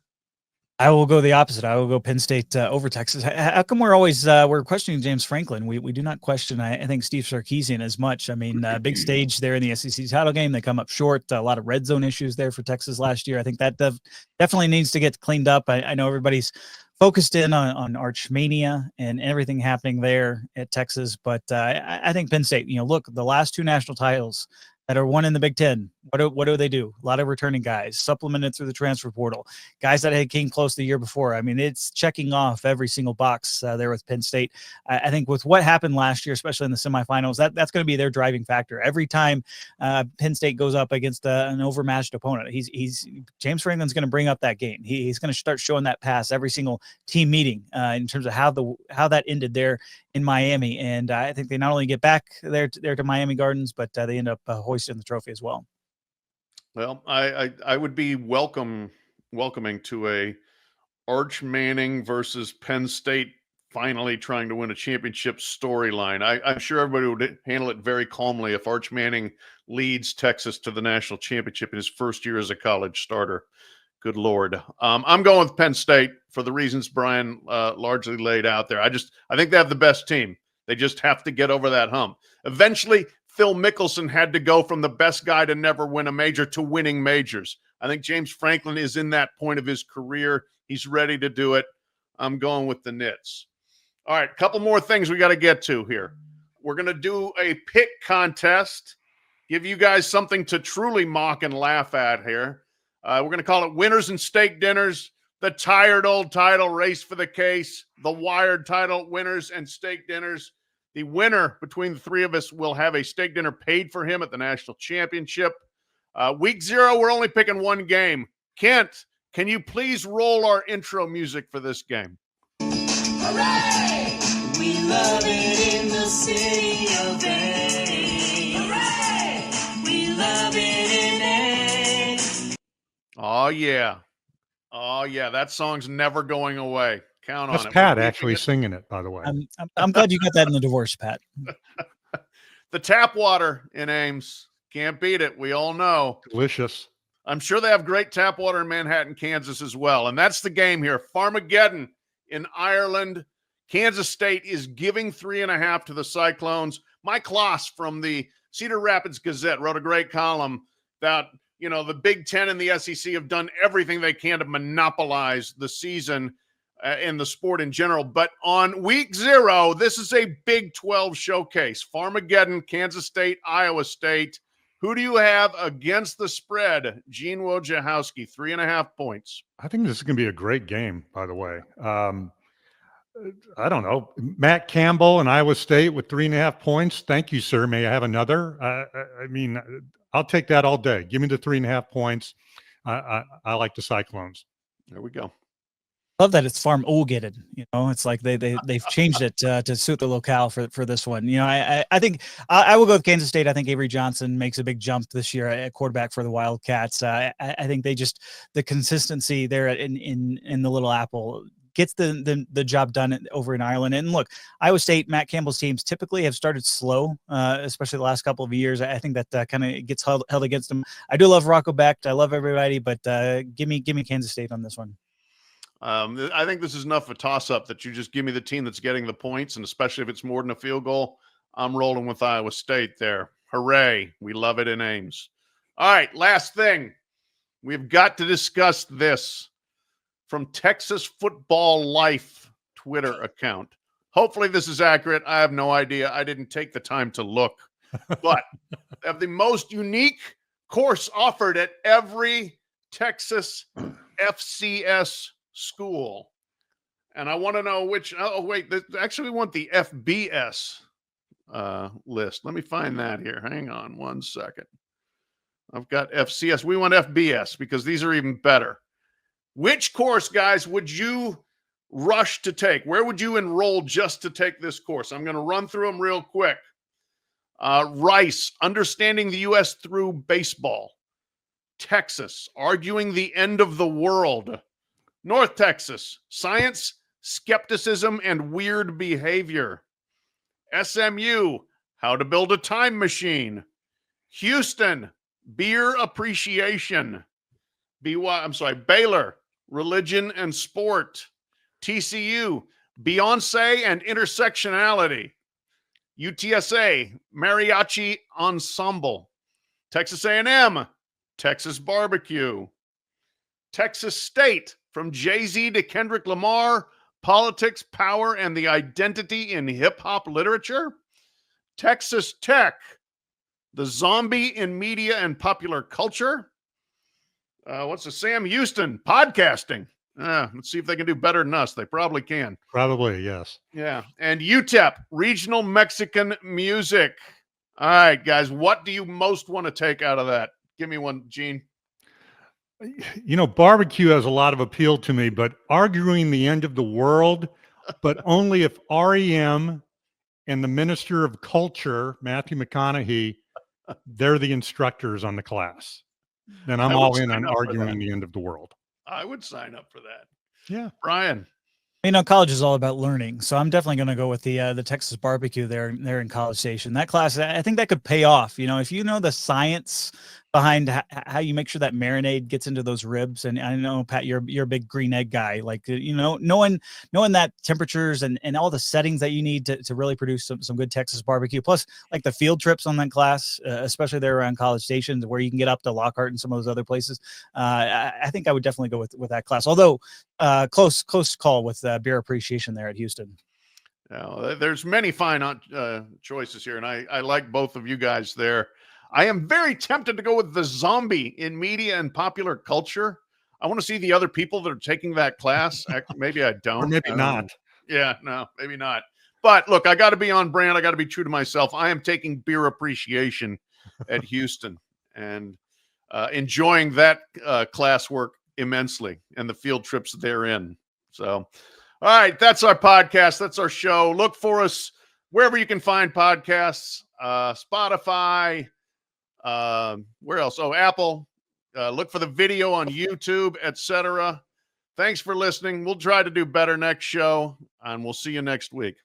I will go the opposite. I will go Penn State over Texas. How come we're always we're questioning James Franklin? We do not question, I think, Steve Sarkisian as much. I mean, big stage there in the SEC title game. They come up short. A lot of red zone issues there for Texas last year. I think that definitely needs to get cleaned up. I know everybody's focused in on Arch Mania and everything happening there at Texas, but I think Penn State, look, the last two national titles that are won in the Big Ten. What do they do? A lot of returning guys, supplemented through the transfer portal, guys that had came close the year before. I mean, it's checking off every single box there with Penn State. I think with what happened last year, especially in the semifinals, that's going to be their driving factor. Every time Penn State goes up against an overmatched opponent, James Franklin's going to bring up that game. He's going to start showing that pass every single team meeting in terms of how that ended there in Miami. And I think they not only get back there to Miami Gardens, but they end up hoisting the trophy as well. Well, I would be welcoming to a Arch Manning versus Penn State finally trying to win a championship storyline. I'm sure everybody would handle it very calmly if Arch Manning leads Texas to the national championship in his first year as a college starter. Good Lord. I'm going with Penn State for the reasons Bryan largely laid out there. I think they have the best team. They just have to get over that hump. Eventually, Phil Mickelson had to go from the best guy to never win a major to winning majors. I think James Franklin is in that point of his career. He's ready to do it. I'm going with the Nits. All right, a couple more things we got to get to here. We're going to do a pick contest, give you guys something to truly mock and laugh at here. We're going to call it Winners and Steak Dinners, the tired old title, Race for the Case, the Wired title, Winners and Steak Dinners. The winner between the three of us will have a steak dinner paid for him at the national championship. Week 0, we're only picking one game. Kent, can you please roll our intro music for this game? Hooray! We love it in the city of A. Hooray! We love it in A. Oh, yeah. Oh, yeah. That song's never going away. Count on it. That's Pat actually singing it, by the way. I'm glad you got that in the divorce, Pat. The tap water in Ames. Can't beat it. We all know. Delicious. I'm sure they have great tap water in Manhattan, Kansas as well. And that's the game here. Farmageddon in Ireland. Kansas State is giving 3.5 to the Cyclones. Mike Kloss from the Cedar Rapids Gazette wrote a great column that, the Big Ten and the SEC have done everything they can to monopolize the season in the sport in general. But on week 0, this is a Big 12 showcase. Farmageddon, Kansas State, Iowa State. Who do you have against the spread? Gene Wojciechowski, 3.5 points. I think this is going to be a great game, by the way. I don't know. Matt Campbell and Iowa State with 3.5 points. Thank you, sir. May I have another? I mean, I'll take that all day. Give me the 3.5 points. I like the Cyclones. There we go. Love that it's farm ogated. It's like they've changed it to suit the locale for this one. I think I will go with Kansas State. I think Avery Johnson makes a big jump this year at quarterback for the Wildcats. I think the consistency there in the Little Apple gets the job done over in Ireland. And look, Iowa State, Matt Campbell's teams typically have started slow, especially the last couple of years. I think that kind of gets held against them. I do love Rocco Becht. I love everybody, but give me Kansas State on this one. I think this is enough of a toss-up that you just give me the team that's getting the points, and especially if it's more than a field goal, I'm rolling with Iowa State there. Hooray. We love it in Ames. All right, last thing. We've got to discuss this from Texas Football Life Twitter account. Hopefully this is accurate. I have no idea. I didn't take the time to look. but they have the most unique course offered at every Texas FCS school. And I want to know which, oh, wait, actually we want the FBS list. Let me find that here. Hang on one second. I've got FCS. We want FBS because these are even better. Which course, guys, would you rush to take? Where would you enroll just to take this course? I'm going to run through them real quick. Rice, Understanding the U.S. Through Baseball. Texas, Arguing the End of the World. North Texas, Science, Skepticism, and Weird Behavior. SMU, How to Build a Time Machine. Houston, Beer Appreciation. Baylor, Religion and Sport. TCU, Beyonce and Intersectionality. UTSA, Mariachi Ensemble. Texas A&M, Texas Barbecue. Texas State, From Jay-Z to Kendrick Lamar, Politics, Power, and the Identity in Hip-Hop Literature. Texas Tech, The Zombie in Media and Popular Culture. What's the Sam Houston? Podcasting. Let's see if they can do better than us. They probably can. Probably, yes. Yeah. And UTEP, Regional Mexican Music. All right, guys, what do you most want to take out of that? Give me one, Gene. You know, barbecue has a lot of appeal to me, but Arguing the End of the World, but only if REM and the Minister of Culture, Matthew McConaughey, they're the instructors on the class. Then I'm all in on Arguing the End of the World. I would sign up for that. Yeah. Brian. You know, college is all about learning, so I'm definitely going to go with the Texas Barbecue there in College Station. That class, I think that could pay off. You know, if you know the science behind how you make sure that marinade gets into those ribs, and I know Pat, you're a big green egg guy. Like, you know, knowing that temperatures and all the settings that you need to really produce some good Texas barbecue. Plus, like the field trips on that class, especially there around College Station, where you can get up to Lockhart and some of those other places. I think I would definitely go with that class. Although close call with beer appreciation there at Houston. Yeah, there's many fine choices here, and I like both of you guys there. I am very tempted to go with The Zombie in Media and Popular Culture. I want to see the other people that are taking that class. Maybe I don't. Or maybe not. Yeah, no, maybe not. But look, I got to be on brand. I got to be true to myself. I am taking beer appreciation at Houston and enjoying that classwork immensely and the field trips therein. So, all right, that's our podcast. That's our show. Look for us wherever you can find podcasts, Spotify, where else? Oh, Apple. Look for the video on YouTube, etc. Thanks for listening. We'll try to do better next show, and we'll see you next week.